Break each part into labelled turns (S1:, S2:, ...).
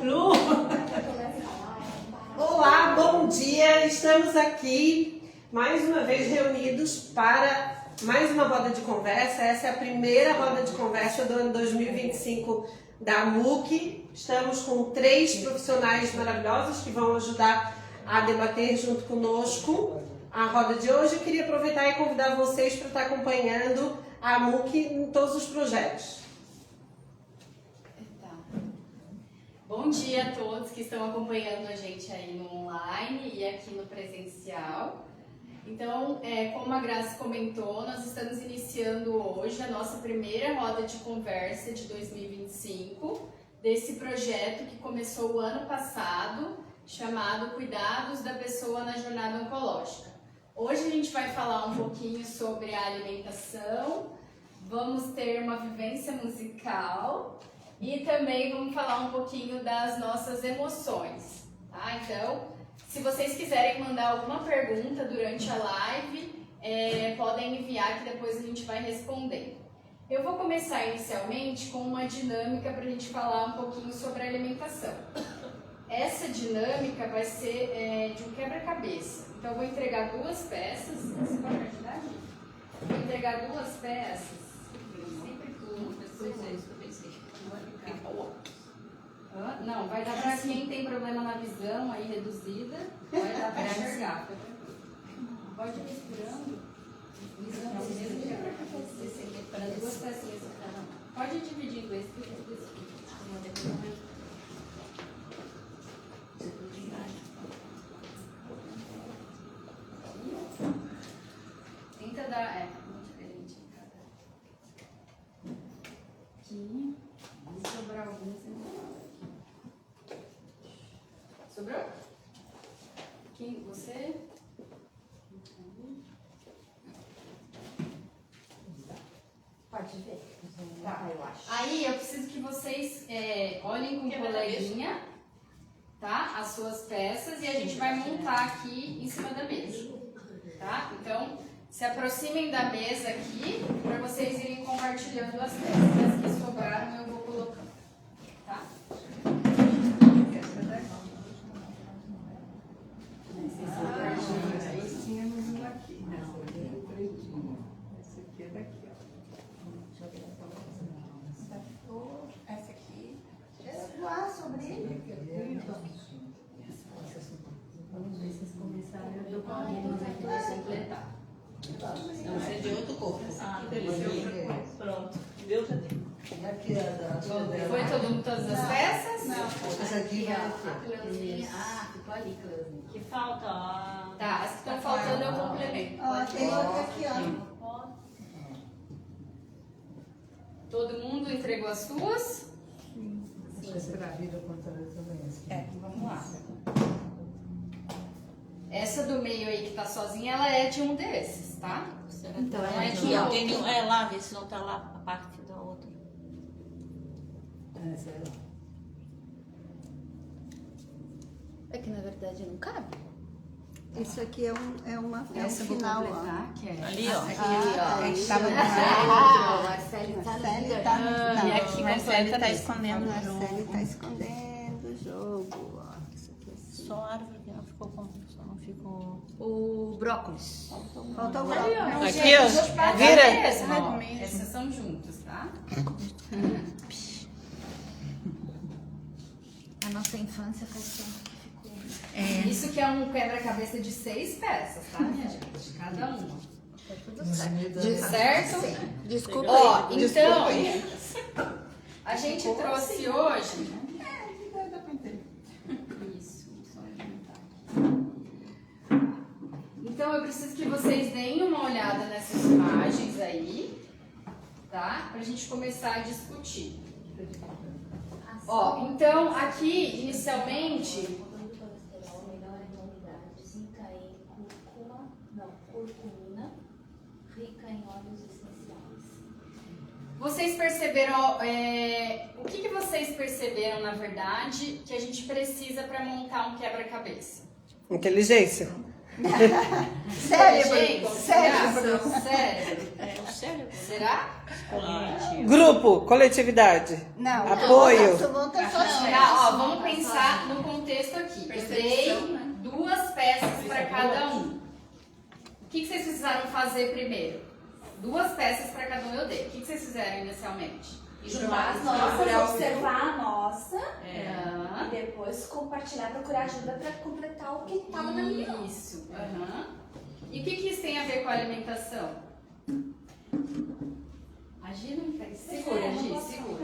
S1: Lu! Olá, bom dia! Estamos aqui mais uma vez reunidos para mais uma roda de conversa. Essa é a primeira roda de conversa do ano 2025 da MUC. Estamos com 3 profissionais maravilhosos que vão ajudar a debater junto conosco a roda de hoje. Eu queria aproveitar e convidar vocês para estar acompanhando a MUC em todos os projetos.
S2: Bom dia a todos que estão acompanhando a gente aí no online e aqui no presencial. Então, como a Grazi comentou, nós estamos iniciando hoje a nossa primeira roda de conversa de 2025, desse projeto que começou o ano passado, chamado Cuidados da Pessoa na Jornada Oncológica. Hoje a gente vai falar um pouquinho sobre a alimentação, vamos ter uma vivência musical e também vamos falar um pouquinho das nossas emoções, tá? Então, se vocês quiserem mandar alguma pergunta durante a live, podem enviar que depois a gente vai responder. Eu vou começar inicialmente com uma dinâmica para a gente falar um pouquinho sobre a alimentação. Essa dinâmica vai ser de um quebra-cabeça. Então, eu vou entregar 2 peças. Você pode me ajudar, gente? Vou entregar 2 peças. Sempre tudo. Não, vai dar para quem tem problema na visão aí reduzida, vai dar para enxergar. Pode ir misturando. Para 2 pecinhas cada uma. Pode dividir em 2, porque tenta dar, uma diferente em cada. Aqui. Se sobrar algum, você não. Sobrou? Quem? Você? Pode ver. Tá, eu acho. Aí eu preciso que vocês olhem com o coleguinha, tá? As suas peças e a gente vai montar aqui em cima da mesa, tá? Então, se aproximem da mesa aqui para vocês irem compartilhando as peças. As que sobraram eu vou colocando, tá?
S3: Tínhamos um aqui. Esse aqui é daqui, ó. Essa aqui.
S4: Voar sobre ele.
S2: Vamos ver se vocês começaram a dobrar aqui para completar.
S5: Não, isso é de outro corpo.
S1: Que delícia. Pronto.
S5: Deus já tem.
S3: Aqui é da
S2: Foi todas as peças?
S4: Não.
S3: Essa aqui vai aqui.
S2: Ficou ali, Cleusinha.
S5: Que falta, ó.
S2: Tá, as que estão faltando eu complemento.
S4: Ó, tem outra aqui, ó.
S2: Todo mundo entregou as suas?
S3: Acho que será a vida contrária também.
S2: Vamos lá. Essa do meio aí que tá sozinha, ela é de um desses, tá?
S5: Então,
S2: Não é de
S5: aqui, ó.
S2: outro.
S5: Tem lá, vê se não tá lá a parte da outra.
S3: Essa é lá.
S4: É que na verdade não cabe. Isso aqui é uma
S2: Essa eu vou
S4: final, ó.
S2: completar, que é
S5: Ali, ó.
S2: essa aqui, ó.
S4: É
S3: que tava
S4: Marcele tá linda.
S5: E aqui
S6: Marcele tá escondendo o jogo.
S4: Marcele tá escondendo o jogo, ó. Isso aqui é assim.
S5: Só a árvore que não ficou com. Só não ficou.
S4: O brócolis. Falta o
S2: Ali, ó.
S4: brócolis.
S6: Aqui, ó.
S2: Vira.
S6: Vira.
S2: Mesmo, ó. Essas são juntas, tá?
S4: A nossa infância faz tempo que ficou.
S2: Isso que é um quebra-cabeça de 6 peças, tá, minha gente? Cada uma.
S4: Tá tudo certo.
S2: Certo?
S4: Desculpa
S2: Ó,
S4: aí.
S2: então, a gente trouxe hoje. Isso, só aumentar aqui. Então, eu preciso que vocês deem uma olhada nessas imagens aí, tá? Pra gente começar a discutir. Ó, então, aqui, inicialmente,
S7: curcumina, rica em óleos essenciais.
S2: vocês perceberam, o que vocês perceberam, na verdade, que a gente precisa para montar um quebra-cabeça?
S1: Inteligência.
S4: Cérebro.
S2: Cérebro.
S5: É o cérebro.
S2: Será?
S1: Grupo, coletividade.
S4: Não,
S1: Apoio.
S4: Tu monta sozinho.
S2: Ó, vamos no contexto aqui. Eu
S6: Percepção,
S2: dei
S6: né?
S2: 2 peças para cada um. O que vocês precisaram fazer primeiro? 2 peças para cada um eu dei. O que vocês fizeram inicialmente?
S7: Juntar as nossas, observar a nossa
S2: Aham.
S7: e depois compartilhar, procurar ajuda para completar o que estava na minha.
S2: Isso. Aham. E o que isso tem a ver com a alimentação? Agir não quer. Segura, Gi, segura.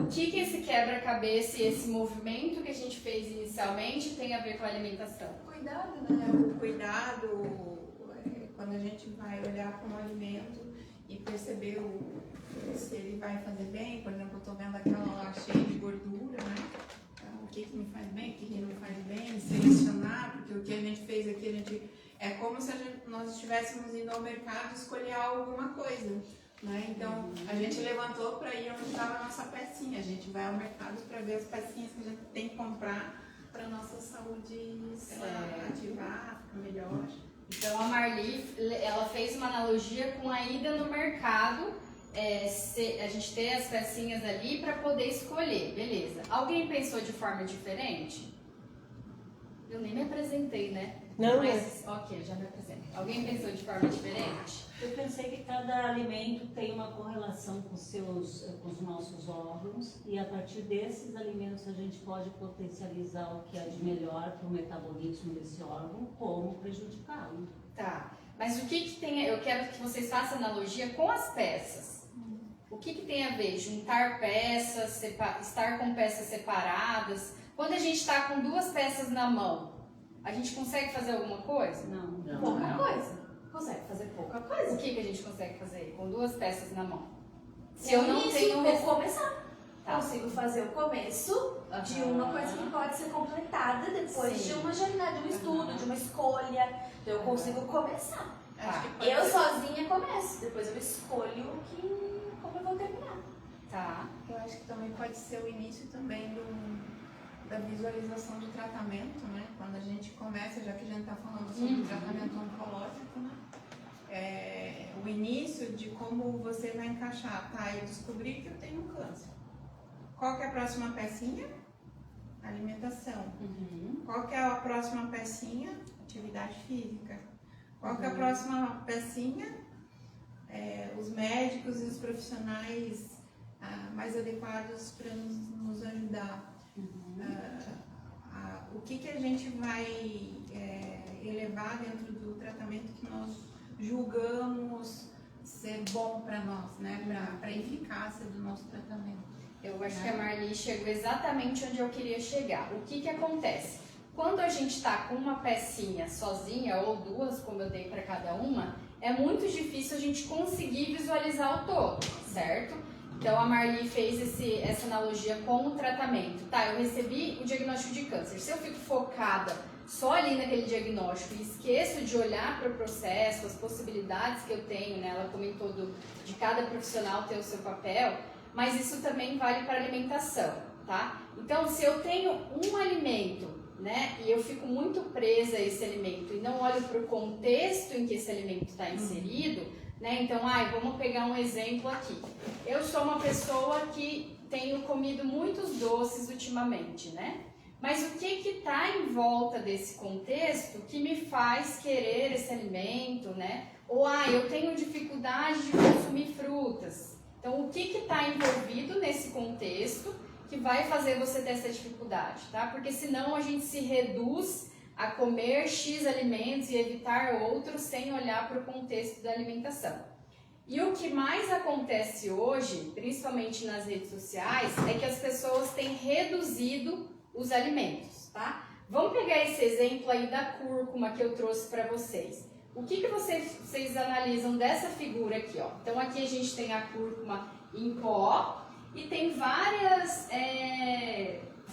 S2: O que esse quebra-cabeça e esse movimento que a gente fez inicialmente tem a ver com a alimentação?
S3: Cuidado, né? O cuidado, quando a gente vai olhar para um alimento e perceber se ele vai fazer bem, por exemplo, eu estou vendo aquela lá cheia de gordura, né? O que me faz bem, o que não me faz bem, selecionar, porque o que a gente fez aqui, é como se nós estivéssemos indo ao mercado escolher alguma coisa. Né? Então, a gente levantou para ir onde estava a nossa pecinha. A gente vai ao mercado para ver as pecinhas que a gente tem que comprar para a nossa saúde ativar, ficar melhor.
S2: Então, a Marli, ela fez uma analogia com a ida no mercado, a gente ter as pecinhas ali para poder escolher, beleza. Alguém pensou de forma diferente? Eu nem me apresentei, né?
S1: Não,
S2: mas, ok, já me apresento. Alguém pensou de forma diferente?
S5: Eu pensei que cada alimento tem uma correlação com os nossos órgãos e a partir desses alimentos a gente pode potencializar o que é de melhor para o metabolismo desse órgão, como prejudicá-lo.
S2: Tá, mas o que tem, eu quero que vocês façam analogia com as peças. O que tem a ver? Juntar peças, estar com peças separadas. Quando a gente está com 2 peças na mão, a gente consegue fazer alguma coisa?
S5: Não.
S2: Pouca coisa. Consegue fazer pouca coisa. O que a gente consegue fazer com 2 peças na mão? Se eu não tenho...
S7: Vou começar.
S2: Tá.
S7: Consigo fazer o começo de uma coisa que pode ser completada depois
S2: Sim.
S7: de uma jornada, de um estudo, de uma escolha. Então eu consigo começar.
S2: Tá.
S7: Eu sozinha começo, depois eu escolho como eu vou terminar.
S2: Tá.
S3: Eu acho que também pode ser o início também da visualização do tratamento, né? Quando a gente começa, já que a gente está falando sobre tratamento oncológico, né? O início de como você vai encaixar, tá? Eu descobri que eu tenho câncer. Qual que é a próxima pecinha? Alimentação. Qual que é a próxima pecinha? Atividade física. Qual que é a próxima pecinha? Os médicos e os profissionais mais adequados para nos ajudar. O que a gente vai elevar dentro do tratamento que nós julgamos ser bom para nós, né? Para a eficácia do nosso tratamento.
S2: Eu acho que a Marli chegou exatamente onde eu queria chegar. O que acontece? Quando a gente está com uma pecinha sozinha ou 2, como eu dei para cada uma, é muito difícil a gente conseguir visualizar o todo, certo? Então a Marli fez essa analogia com o tratamento. Tá, eu recebi o diagnóstico de câncer. Se eu fico focada só ali naquele diagnóstico e esqueço de olhar para o processo, as possibilidades que eu tenho, né? Ela comentou de cada profissional ter o seu papel, mas isso também vale para a alimentação, tá? Então, se eu tenho um alimento, né, e eu fico muito presa a esse alimento e não olho para o contexto em que esse alimento está inserido, né? Então, vamos pegar um exemplo aqui. Eu sou uma pessoa que tenho comido muitos doces ultimamente, né? Mas o que está em volta desse contexto que me faz querer esse alimento, né? Ou, eu tenho dificuldade de consumir frutas. Então, o que está envolvido nesse contexto que vai fazer você ter essa dificuldade, tá? Porque senão a gente se reduz a comer X alimentos e evitar outros sem olhar para o contexto da alimentação. E o que mais acontece hoje, principalmente nas redes sociais, é que as pessoas têm reduzido os alimentos, tá? Vamos pegar esse exemplo aí da cúrcuma que eu trouxe para vocês. O que vocês analisam dessa figura aqui, ó? Então aqui a gente tem a cúrcuma em pó e tem várias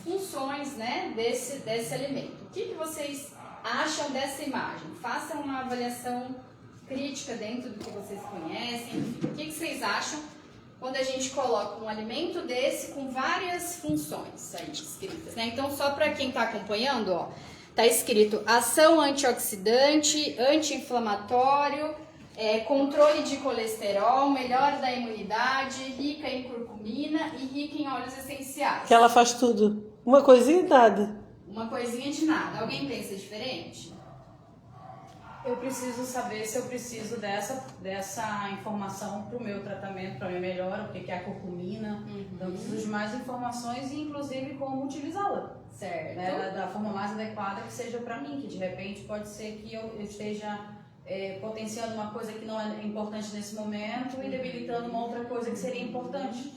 S2: funções, né, desse alimento. O que vocês acham dessa imagem? Façam uma avaliação crítica dentro do que vocês conhecem. Enfim, o que vocês acham quando a gente coloca um alimento desse com várias funções aí escritas, né? Então, só para quem está acompanhando, ó, tá escrito ação antioxidante, anti-inflamatório, controle de colesterol, melhora da imunidade, rica em curcumina e rica em óleos essenciais.
S1: Que ela faz tudo. Uma coisinha e nada.
S2: Uma coisinha de nada. Alguém pensa diferente?
S8: Eu preciso saber se eu preciso dessa informação para o meu tratamento, para a minha melhora, o que é a curcumina. Então, eu preciso de mais informações e, inclusive, como utilizá-la.
S2: Certo.
S8: Né, da forma mais adequada que seja para mim, que de repente pode ser que eu esteja potenciando uma coisa que não é importante nesse momento e debilitando uma outra coisa que seria importante.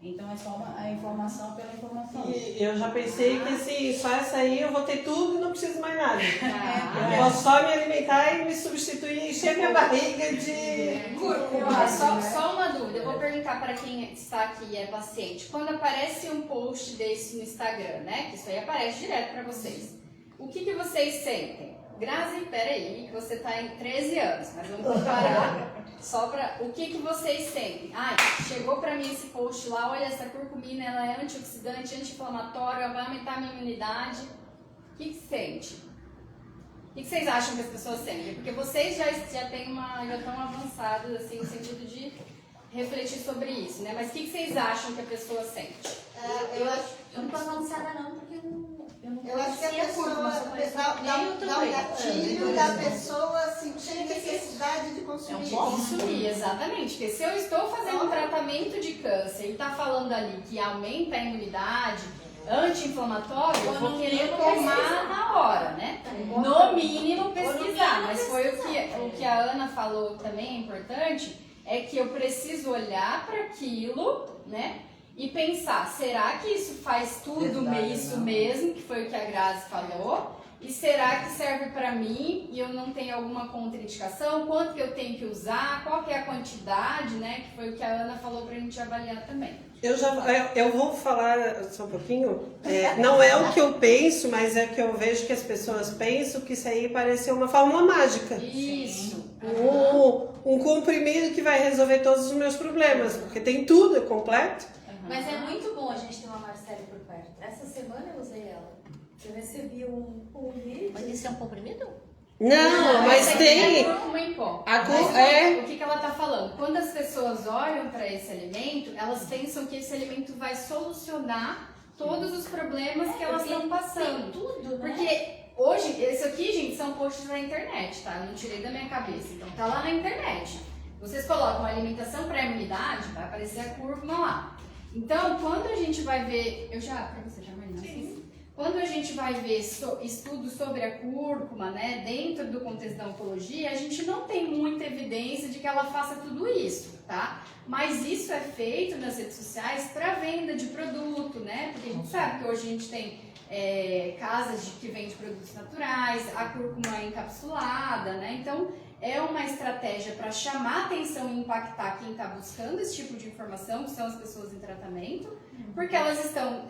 S8: Então é só a informação pela informação.
S1: E eu já pensei que assim, só essa aí eu vou ter tudo e não preciso mais nada. Eu
S2: Ah,
S1: vou só me alimentar e me substituir, encher minha barriga de
S2: Cúrcuma. Só uma dúvida, eu vou perguntar para quem está aqui e é paciente. Quando aparece um post desse no Instagram, né? Que isso aí aparece direto para vocês. O que vocês sentem? Grazi, peraí, que você está em 13 anos, mas vamos comparar. Só para o que vocês sentem? Ai, chegou para mim esse post lá, olha, essa curcumina, ela é antioxidante, anti-inflamatória, vai aumentar a minha imunidade. O que sente? O que vocês acham que as pessoas sentem? Porque vocês já estão avançados, assim, no sentido de refletir sobre isso, né? Mas o que vocês acham que a pessoa sente?
S7: Eu não tô avançada não, porque eu
S4: Eu acho que a
S7: conhecia
S4: pessoa
S7: curva, só conheço nem eu
S4: dá um
S7: também.
S4: gatilho da pessoa sentir necessidade de consumir.
S2: Consumir, exatamente. Porque se eu estou fazendo um tratamento de câncer e está falando ali que aumenta a imunidade, anti-inflamatório, eu vou querer tomar na hora, né? No mínimo pesquisar. Mas foi o que a Ana falou também é importante, é que eu preciso olhar para aquilo, né? E pensar, será que isso faz tudo isso mesmo, que foi o que a Grazi falou? E será que serve para mim e eu não tenho alguma contraindicação? Quanto que eu tenho que usar? Qual que é a quantidade, né? Que foi o que a Ana falou pra gente avaliar também.
S1: Eu vou falar só um pouquinho. Não é o que eu penso, mas é que eu vejo que as pessoas pensam que isso aí parece uma fórmula mágica.
S2: Isso.
S1: Um comprimido que vai resolver todos os meus problemas, porque tem tudo, é completo.
S7: Mas é muito bom a gente ter uma Marcele por perto. Essa semana eu usei ela. Eu recebi um vídeo.
S6: Mas isso é um comprimido?
S1: Não, mas tem.
S2: Cúrcuma em pó. O que ela está falando? Quando as pessoas olham para esse alimento, elas pensam que esse alimento vai solucionar todos os problemas que elas estão passando.
S7: Tem tudo, né?
S2: Porque hoje, esse aqui, gente, são posts da internet, tá? Eu não tirei da minha cabeça. Então tá lá na internet. Vocês colocam alimentação para imunidade, vai aparecer a cúrcuma lá. Então, quando a gente vai ver... Pra você já vai Quando a gente vai ver estudos sobre a cúrcuma, né, dentro do contexto da oncologia, a gente não tem muita evidência de que ela faça tudo isso, tá? Mas isso é feito nas redes sociais para venda de produto, né? Porque a gente sabe que hoje a gente tem casas que vendem produtos naturais, a cúrcuma é encapsulada, né? Então, é uma estratégia para chamar atenção e impactar quem está buscando esse tipo de informação, que são as pessoas em tratamento, porque elas estão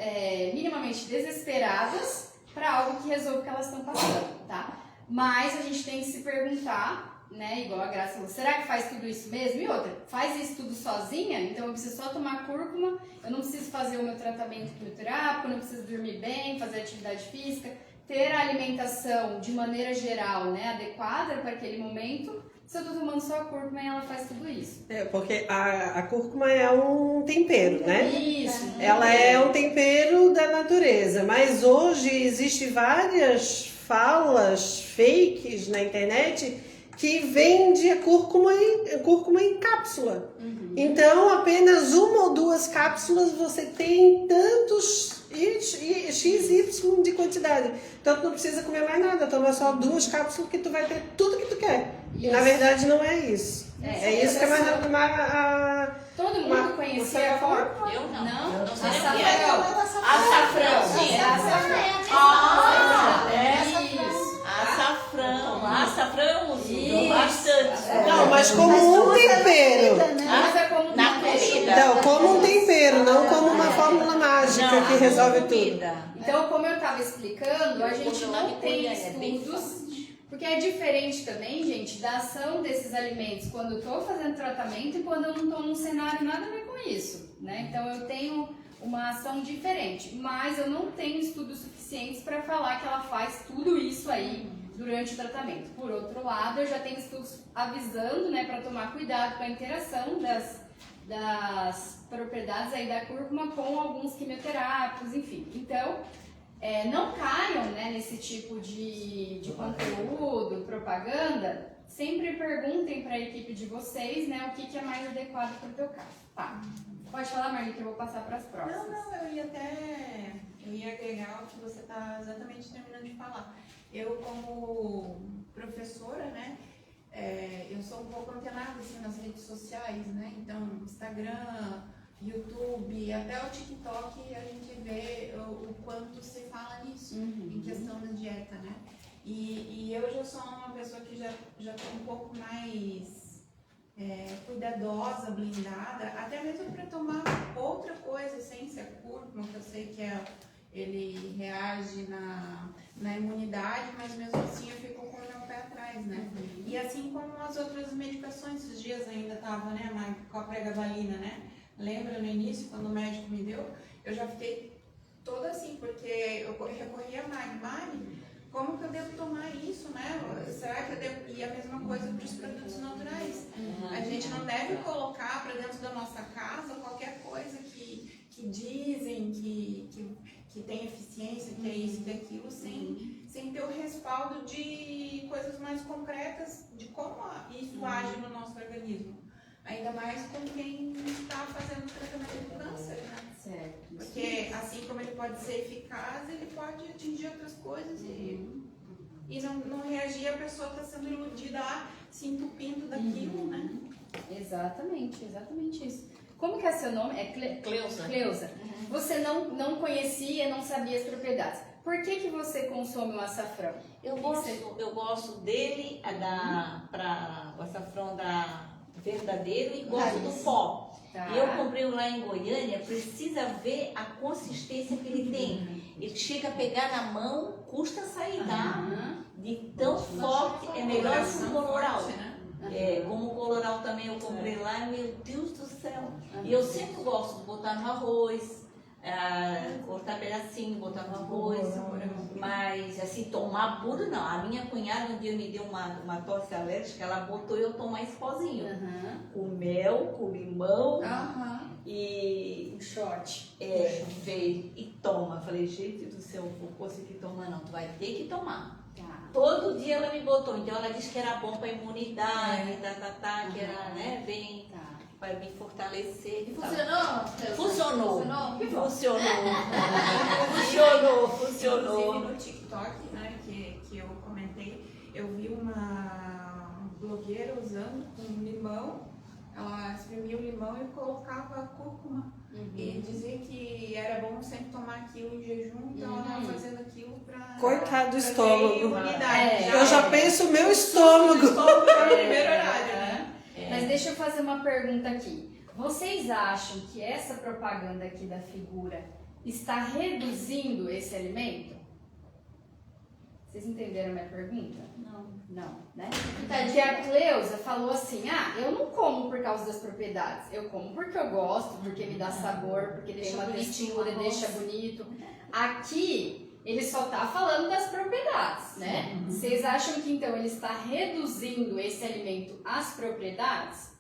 S2: minimamente desesperadas para algo que resolva o que elas estão passando, tá? Mas a gente tem que se perguntar, né, igual a Graça falou, será que faz tudo isso mesmo? E outra, faz isso tudo sozinha? Então eu preciso só tomar cúrcuma, eu não preciso fazer o meu tratamento quimioterápico, eu não preciso dormir bem, fazer atividade física, ter a alimentação de maneira geral, né, adequada para aquele momento. Se eu tô tomando só a cúrcuma, ela faz tudo isso.
S1: Porque a cúrcuma é um tempero, né?
S2: Isso.
S1: Ela é um tempero da natureza, mas hoje existem várias falas fakes na internet que vende a cúrcuma em cápsula. Então, apenas uma ou duas cápsulas você tem tantos XY de quantidade. Então, tu não precisa comer mais nada, toma só 2 cápsulas que tu vai ter tudo que tu quer. E na verdade não é isso. É isso que é mais
S2: todo mundo conhecia a cúrcuma?
S6: Eu não.
S2: Não?
S6: Não sei
S2: Açafrão.
S6: Sim,
S2: É açafrão. Isso.
S6: Açafrão eu uso
S2: Isso.
S6: bastante.
S1: Não, mas como um tempero.
S2: Mas é como
S6: Na
S2: um tempero.
S6: comida.
S1: Não, como um tempero, não como uma fórmula mágica que resolve tudo.
S2: Então, como eu estava explicando, a gente não tem estudos, porque é diferente também, gente, da ação desses alimentos quando eu estou fazendo tratamento e quando eu não estou num cenário nada a ver com isso, né? Então, eu tenho uma ação diferente, mas eu não tenho estudos suficientes para falar que ela faz tudo isso aí durante o tratamento. Por outro lado, eu já tenho estudos avisando, né, para tomar cuidado com a interação das propriedades aí da cúrcuma com alguns quimioterápicos, enfim. Então, não caiam, né, nesse tipo de conteúdo, propaganda. Sempre perguntem para a equipe de vocês, né, o que é mais adequado para o teu caso. Tá. Pode falar, Marli, que eu vou passar para as próximas.
S3: Não, eu ia agregar o que você está exatamente terminando de falar. Eu, como professora, né, eu sou um pouco antenada assim, nas redes sociais, né, então Instagram, YouTube, até o TikTok, a gente vê o quanto se fala nisso, em questão da dieta, né. E eu já sou uma pessoa que já estou um pouco mais cuidadosa, blindada, até mesmo para tomar outra coisa sem ser cúrcuma, que eu sei que ele reage na imunidade, mas mesmo assim eu fico com o meu pé atrás, né? E assim como as outras medicações, esses dias ainda tava, né, com a pregabalina, né? Lembra no início, quando o médico me deu, eu já fiquei toda assim, porque eu recorri a Mag, como que eu devo tomar isso, né? Será que eu devo... E a mesma coisa para os produtos naturais. A gente não deve colocar para dentro da nossa casa qualquer coisa que dizem que tem eficiência, que é isso, que é aquilo, sem ter o respaldo de coisas mais concretas de como isso age no nosso organismo. Ainda mais com quem está fazendo o tratamento do câncer, né?
S2: Certo.
S3: Porque assim como ele pode ser eficaz, ele pode atingir outras coisas e não reagir, a pessoa está sendo iludida, se entupindo daquilo, né?
S2: Exatamente isso. Como que é seu nome? É
S6: Cleusa.
S2: Cleusa. Você não conhecia, não sabia as propriedades. Por que você consome o açafrão?
S6: Eu gosto dele, o açafrão verdadeiro, e gosto do pó.
S2: Tá.
S6: E eu comprei lá em Goiânia, precisa ver a consistência que ele tem. Ele chega a pegar na mão, custa sair de tão forte, é melhor que o coloral. Como o coloral também eu comprei lá, meu Deus do céu. E eu sempre gosto de botar no arroz, cortar pedacinho, botar no arroz, mas assim, tomar puro não. A minha cunhada um dia me deu uma tosse alérgica, ela botou eu tomar esse pozinho, com mel, com limão e
S2: um shot.
S6: Veio e toma. Falei, gente do céu, não vou conseguir tomar não, tu vai ter que tomar.
S2: Todo
S6: dia ela me botou, então ela disse que era bom para imunidade, que era, né, bem para me fortalecer.
S7: E funcionou?
S6: Funcionou.
S3: Inclusive no TikTok, né, que eu comentei, eu vi uma blogueira usando um limão, ela espremia o limão e colocava cúrcuma. E dizia que era bom sempre tomar aquilo em jejum, então ela estava fazendo aquilo para...
S1: Coitado do estômago.
S3: Eu
S1: Eu já penso o meu estômago.
S3: no primeiro horário, né?
S2: Mas deixa eu fazer uma pergunta aqui. Vocês acham que essa propaganda aqui da figura está reduzindo esse alimento? Vocês entenderam a minha pergunta? Não, né? Porque a Cleusa falou assim, eu não como por causa das propriedades, eu como porque eu gosto, porque me dá sabor, porque deixa uma textura, deixa bonito. Aqui, ele só tá falando das propriedades, né? Vocês acham que então ele está reduzindo esse alimento às propriedades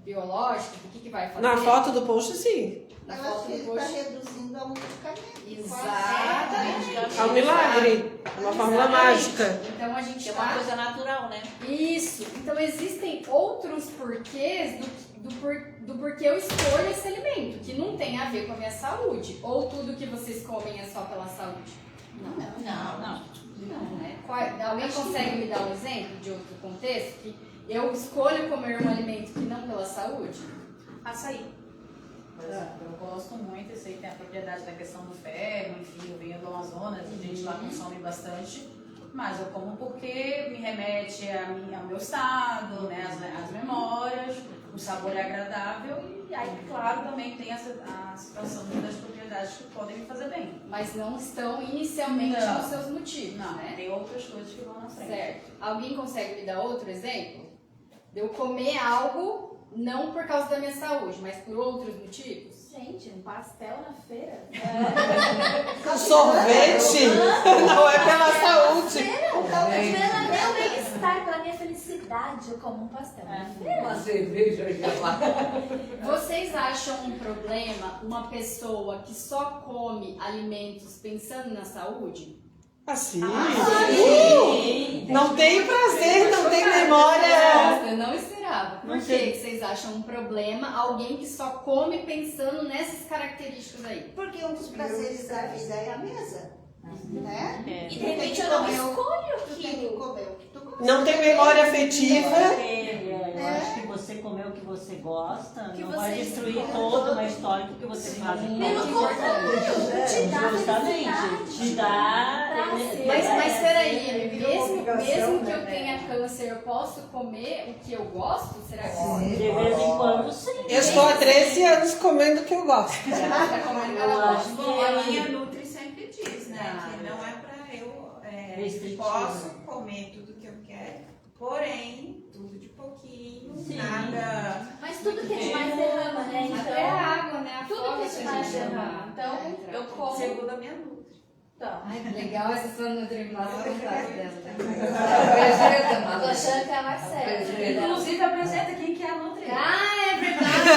S2: biológicas? O que vai fazer?
S1: Na foto do post, sim.
S2: Na
S4: Eu acho
S2: foto
S4: que
S2: do
S4: ele está
S2: post.
S4: reduzindo ao medicamento.
S2: Exatamente.
S1: É um milagre. É uma fórmula mágica.
S2: Então a gente
S6: É uma coisa natural, né?
S2: Isso. Então existem outros porquês do porquê eu escolho esse alimento, que não tem a ver com a minha saúde. Ou tudo que vocês comem é só pela saúde? Não, né? Alguém consegue me dar um exemplo de outro contexto? Que eu escolho comer um alimento que não pela saúde?
S8: Açaí. Por exemplo, eu gosto muito, eu sei que tem a propriedade da questão do ferro, enfim, eu venho do Amazonas, a gente lá consome bastante, mas eu como porque me remete ao meu estado, né, as memórias, o sabor é agradável e aí, claro, também tem a situação das propriedades que podem me fazer bem.
S2: Mas não estão inicialmente nos seus motivos,
S8: Não,
S2: né?
S8: tem outras coisas que vão na frente.
S2: Certo. Alguém consegue me dar outro exemplo? De eu comer algo não por causa da minha saúde, mas por outros motivos?
S7: Gente, um pastel na feira.
S1: Sorvete não é pela saúde.
S7: Pelo meu bem-estar, pela minha felicidade, eu como um pastel.
S9: Uma cerveja gelada.
S2: Vocês acham um problema uma pessoa que só come alimentos pensando na saúde?
S1: Assim. Não tem prazer, não tem memória.
S2: Eu não esperava. Por que vocês acham um problema alguém que só come pensando nessas características aí?
S10: Porque um dos prazeres da vida é a mesa. Né?
S6: E de repente eu não escolho
S10: Tu tem que
S6: aquilo.
S10: comer o que tu gosta.
S1: Não tem memória afetiva.
S5: Eu acho que você comer o que você gosta
S7: Que
S5: não
S7: você
S5: vai destruir
S7: escolhe.
S5: toda uma história que você faz em
S7: Pelo contrário, te dá
S5: justamente,
S7: felicidade.
S5: te dá...
S7: Prazer.
S2: Mas peraí,
S9: Virou
S2: mesmo
S9: obrigação,
S2: que eu
S9: né?
S2: tenha câncer, eu posso comer o que eu gosto? Será que
S5: De vez em quando, sim.
S1: Eu estou há 13 anos comendo o que eu gosto.
S2: tá comendo
S5: Eu
S2: ela
S5: acho
S2: gosta?
S3: Bom, a minha Nutri sempre diz, né,
S2: Ah.
S3: que não é pra eu,
S5: Restritivo.
S3: posso comer tudo que eu quero, porém, tudo de pouquinho,
S5: Sim.
S3: nada...
S7: Mas tudo que te mais derrama, né?
S2: Até a
S7: Então,
S2: água, né? A
S7: tudo
S2: forma
S7: que te
S2: a
S7: mais
S2: gente
S7: derrama.
S2: chama.
S7: Então, eu como.
S3: Segundo a minha Nutri.
S7: Então,
S2: Ai, que legal essa sua Nutri-Nossa vontade dela.
S7: tô achando que é a Marcela.
S8: Inclusive, apresenta quem que é a Nutri.
S2: Ah, é verdade!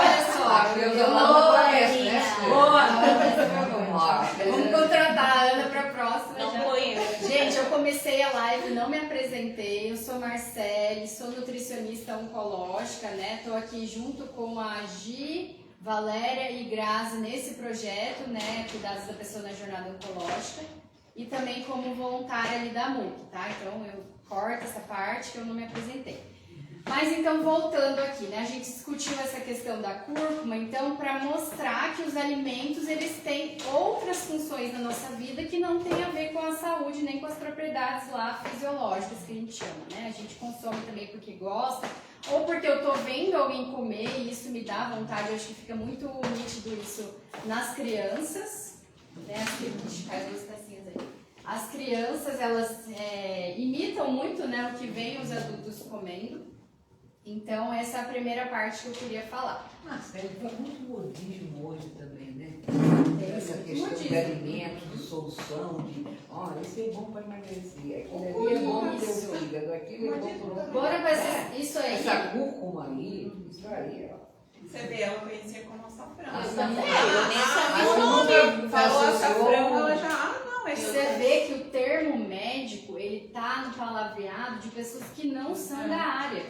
S2: Olha só, eu
S7: Boa,
S2: conheço,
S7: Aninha.
S2: Boa! Vamos contratar a Ana pra próxima
S6: Não
S2: já.
S6: conheço.
S2: Gente, eu comecei a live, não me apresentei. Eu sou Marcele, sou nutricionista oncológica, né? Tô aqui junto com a Gi, Valéria e Grazi nesse projeto, né? Cuidados da pessoa na jornada oncológica. E também como voluntária ali da MUC, tá? Então eu corto essa parte que eu não me apresentei. Mas então, voltando aqui, né? A gente discutiu essa questão da cúrcuma, então, para mostrar que os alimentos, eles têm outras funções na nossa vida que não tem a ver com a saúde, nem com as propriedades lá fisiológicas que a gente chama, né? A gente consome também porque gosta, ou porque eu tô vendo alguém comer e isso me dá vontade. Eu acho que fica muito nítido isso nas crianças, né? Faz duas tacinhas aí. As crianças, elas imitam muito, né, o que vem os adultos comendo. Então, essa é a primeira parte que eu queria falar.
S9: Marcelo, foi muito modismo hoje também, né?
S2: Tem
S9: Essa
S2: muito
S9: questão
S2: modismo.
S9: de alimentos, de solução, de isso é bom para emagrecer, aquilo ali é bom para o
S2: Isso.
S9: teu fígado, aquilo é bom para o...
S2: Bora para isso aí.
S9: Essa cúrcuma aí, isso aí, ó.
S3: Você vê, ela conhecia como açafrão.
S2: Eu também.
S6: Eu nem sabia.
S3: Falou açafrão, ela já,
S2: Você vê que o termo médico, ele tá no palavreado de pessoas que não são da área.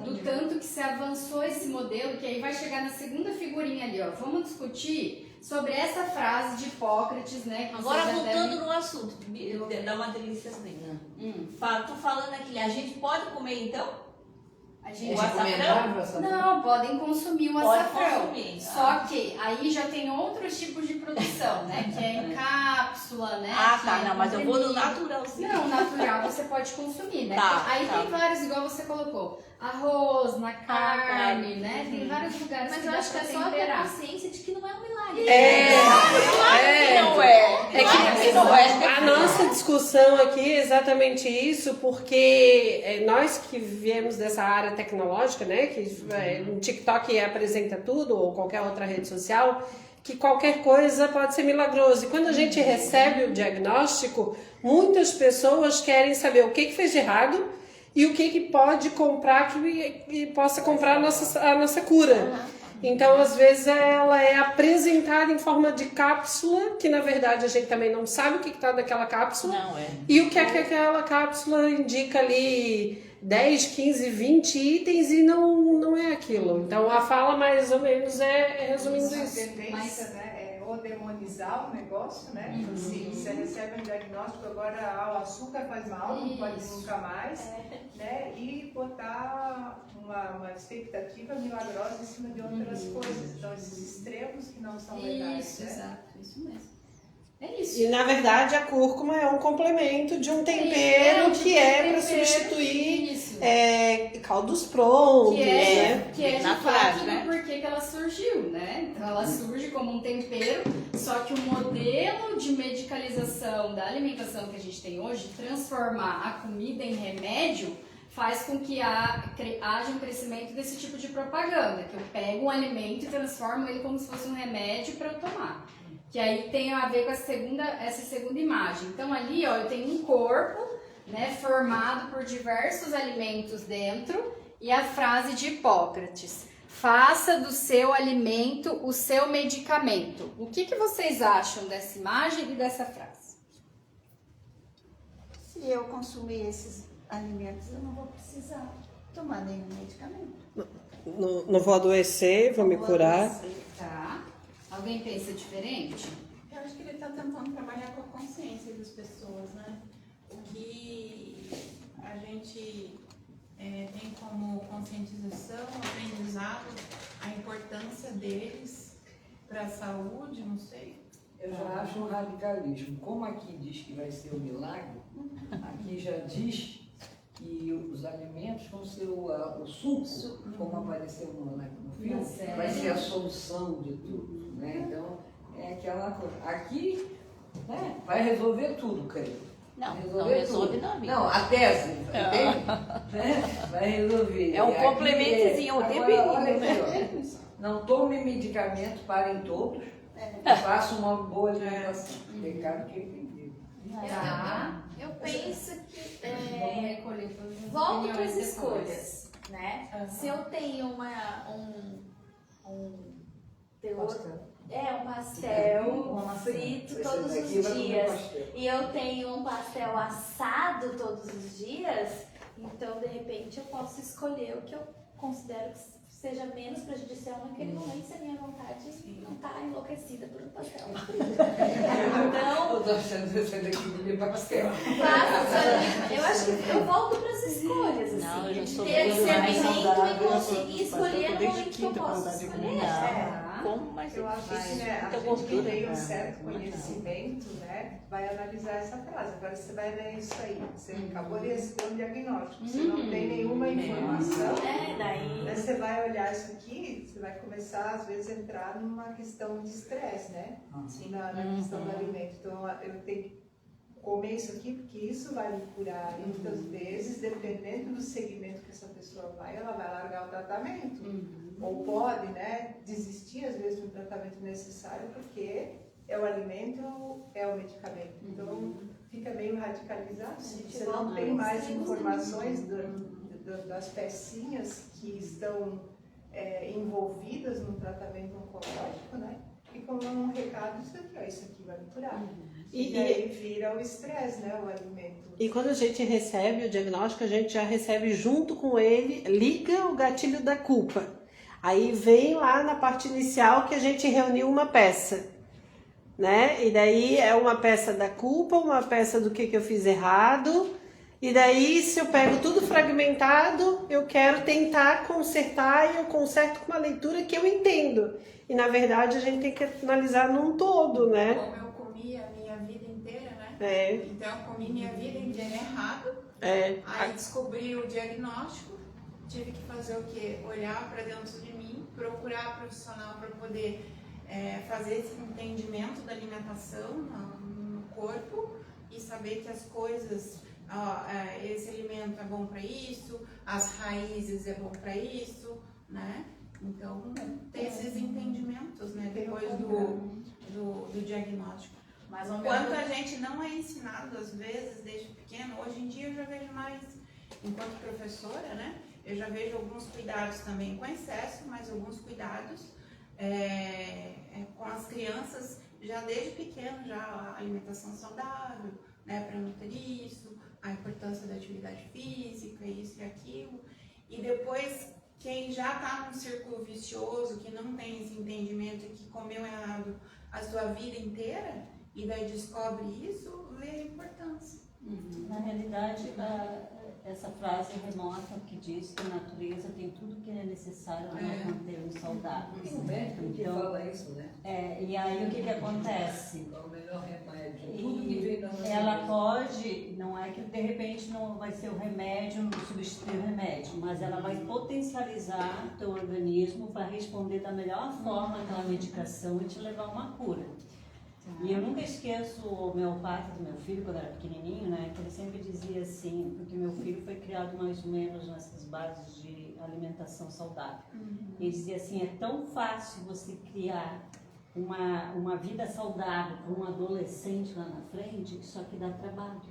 S2: Do tanto que se avançou esse modelo, que aí vai chegar na segunda figurinha ali, ó. Vamos discutir sobre essa frase de Hipócrates, né? Que
S6: Agora,
S2: vocês já
S6: voltando
S2: devem...
S6: no assunto, dá uma delícia assim. Tô falando aqui, a gente pode comer então?
S2: A gente
S6: O açafrão?
S2: Não, podem consumir o
S6: Pode
S2: açafrão.
S6: consumir.
S2: Só que aí já tem outros tipos de produção, né? Que é em cápsula, né?
S6: Ah,
S2: que
S6: tá,
S2: é
S6: não, mas eu vou no
S2: comprimido.
S6: natural sim.
S2: Não, natural você pode consumir, né?
S6: Tá,
S2: Aí
S6: tá.
S2: tem vários, igual você colocou, arroz, na carne,
S6: claro.
S2: né? Tem vários lugares
S7: mas
S2: que
S7: eu
S2: dá
S7: acho que
S2: pra
S7: é só ter
S2: temperar.
S7: consciência de que não é um milagre.
S6: Não é.
S1: É que
S6: não é.
S1: a nossa discussão aqui é exatamente isso, porque nós que viemos dessa área tecnológica, né, que no TikTok apresenta tudo, ou qualquer outra rede social, que qualquer coisa pode ser milagroso. E quando a gente recebe o diagnóstico, muitas pessoas querem saber o que fez de errado e o que pode comprar que possa comprar a nossa cura. Então, às vezes, ela é apresentada em forma de cápsula, que na verdade a gente também não sabe o que está naquela cápsula.
S6: Não é.
S1: E o que é que aquela cápsula indica ali 10, 15, 20 itens e não é aquilo. Então, a fala mais ou menos é resumindo
S9: A
S1: isso.
S9: tendência, né, é ou demonizar o negócio, né? Assim, você recebe um diagnóstico, agora o açúcar faz mal, não pode nunca mais, né? E botar uma expectativa milagrosa em cima de outras coisas. Então, esses extremos que não são legais.
S2: Isso,
S9: né?
S2: exato, isso mesmo. É isso.
S1: E na verdade a cúrcuma é um complemento de um tempero que é para
S2: tempero,
S1: substituir
S2: isso.
S1: caldos prontos,
S2: Que
S1: né?
S2: é de
S6: Naturais,
S2: fato
S6: né?
S2: do porquê que ela surgiu, né? Então ela surge como um tempero, só que o modelo de medicalização da alimentação que a gente tem hoje, transformar a comida em remédio, faz com que haja um crescimento desse tipo de propaganda, que eu pego um alimento e transformo ele como se fosse um remédio para eu tomar. Que aí tem a ver com essa segunda imagem. Então ali, ó, eu tenho um corpo né, formado por diversos alimentos dentro, e a frase de Hipócrates: faça do seu alimento o seu medicamento. O que vocês acham dessa imagem e dessa frase?
S10: Se eu consumir esses alimentos, eu não vou precisar tomar nenhum medicamento.
S1: Não vou adoecer, vou me curar.
S2: Tá. Alguém pensa diferente?
S3: Eu acho que ele está tentando trabalhar com a consciência das pessoas, né? O que a gente tem como conscientização, aprendizado, a importância deles para a saúde, não sei.
S11: Eu já acho um radicalismo. Como aqui diz que vai ser o milagre, aqui já diz que os alimentos vão ser o suco, como apareceu no filme, vai ser a solução de tudo, né? Então, é aquela coisa. Aqui, né, vai resolver tudo, creio.
S6: Não resolve não, amigo.
S11: Não, a tese, entende? Né? Vai resolver.
S6: É um complementozinho, um temperinho,
S11: né? Não tome medicamento, parem todos, e faça uma boa alimentação. Pecado que ele
S7: Eu penso que volto para as escolhas, né? Se eu tenho um pastel frito todos os dias e eu tenho um pastel assado todos os dias, então de repente eu posso escolher o que eu considero que seja menos prejudicial naquele momento, se a minha vontade não está enlouquecida por um pastel. Então,
S11: eu tô achando que você daqui de pastel.
S7: eu acho que eu volto para as escolhas, assim.
S6: Não, eu já sou
S7: ter esse alimento
S6: saudável,
S7: e conseguir escolher no momento que eu posso escolher.
S6: Como, mas
S9: eu acho que né, a gente que tem um certo conhecimento, né, vai analisar essa frase. Agora você vai ler isso aí, você acabou de receber um diagnóstico, você não tem nenhuma informação, né, você vai olhar isso aqui, você vai começar às vezes a entrar numa questão de estresse, né, na questão do alimento. Então eu tenho que comer isso aqui porque isso vai me curar. E muitas vezes, dependendo do segmento que essa pessoa vai, ela vai largar o tratamento. Ou pode, né, desistir às vezes do tratamento necessário porque é o alimento, é o medicamento. Então fica meio radicalizado. Você não tem mais informações das pecinhas que estão envolvidas no tratamento oncológico, né? E como um recado, isso aqui vai me curar. E aí vira o estresse, né, o alimento.
S1: E quando a gente recebe o diagnóstico, a gente já recebe junto com ele, liga o gatilho da culpa. Aí vem lá na parte inicial que a gente reuniu uma peça, né? E daí é uma peça da culpa, uma peça do que eu fiz errado. E daí, se eu pego tudo fragmentado, eu quero tentar consertar e eu conserto com uma leitura que eu entendo. E na verdade a gente tem que analisar num todo, né?
S3: Como eu comi a minha vida inteira, né? Então eu comi minha vida inteira errado. Aí descobri o diagnóstico, tive que fazer o quê? Olhar para dentro de mim, procurar profissional para poder fazer esse entendimento da alimentação no corpo e saber que as coisas, esse alimento é bom para isso, as raízes é bom para isso, né? Então, ter esses entendimentos, né, depois do diagnóstico. Mas enquanto a gente não é ensinado, às vezes, desde pequeno, hoje em dia eu já vejo mais, enquanto professora, né, eu já vejo alguns cuidados também com excesso, mas alguns cuidados com as crianças, já desde pequeno, já a alimentação saudável, né, para não ter isso, a importância da atividade física, isso e aquilo, e depois quem já está num círculo vicioso, que não tem esse entendimento e que comeu errado a sua vida inteira, e daí descobre isso, vê a importância.
S5: Na realidade, essa frase remota que diz que a natureza tem tudo que é necessário para nós mantermos saudáveis.
S11: Tem um médico que fala isso, né?
S5: E aí o que acontece?
S11: É o melhor remédio. Tudo que vem da natureza.
S5: Ela pode, não é que de repente não vai ser o remédio, não substituir o remédio, mas ela vai potencializar o teu organismo para responder da melhor forma àquela medicação e te levar a uma cura. E eu nunca esqueço o homeopata do meu filho, quando era pequenininho, né, que ele sempre dizia assim, porque meu filho foi criado mais ou menos nessas bases de alimentação saudável. Ele dizia assim, é tão fácil você criar uma vida saudável para um adolescente lá na frente, que só que dá trabalho.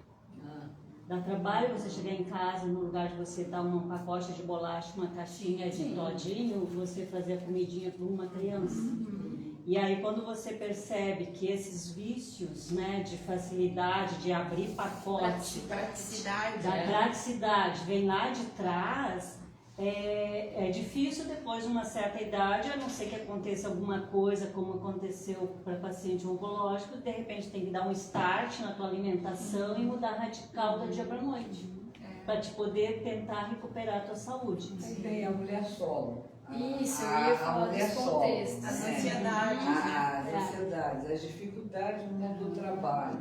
S5: Dá trabalho você chegar em casa, no lugar de você dar um pacote de bolacha, uma caixinha de todinho, você fazer a comidinha para uma criança. E aí quando você percebe que esses vícios, né, de facilidade, de abrir pacote, praticidade, vem lá de trás, é difícil depois de uma certa idade, a não ser que aconteça alguma coisa, como aconteceu para paciente oncológico, de repente tem que dar um start na tua alimentação e mudar radical do dia para noite, para te poder tentar recuperar a tua saúde.
S11: Aí vem a mulher solo.
S2: Isso, eu ia falar desse contexto.
S3: As ansiedades.
S11: As ansiedades, as dificuldades no mundo do trabalho.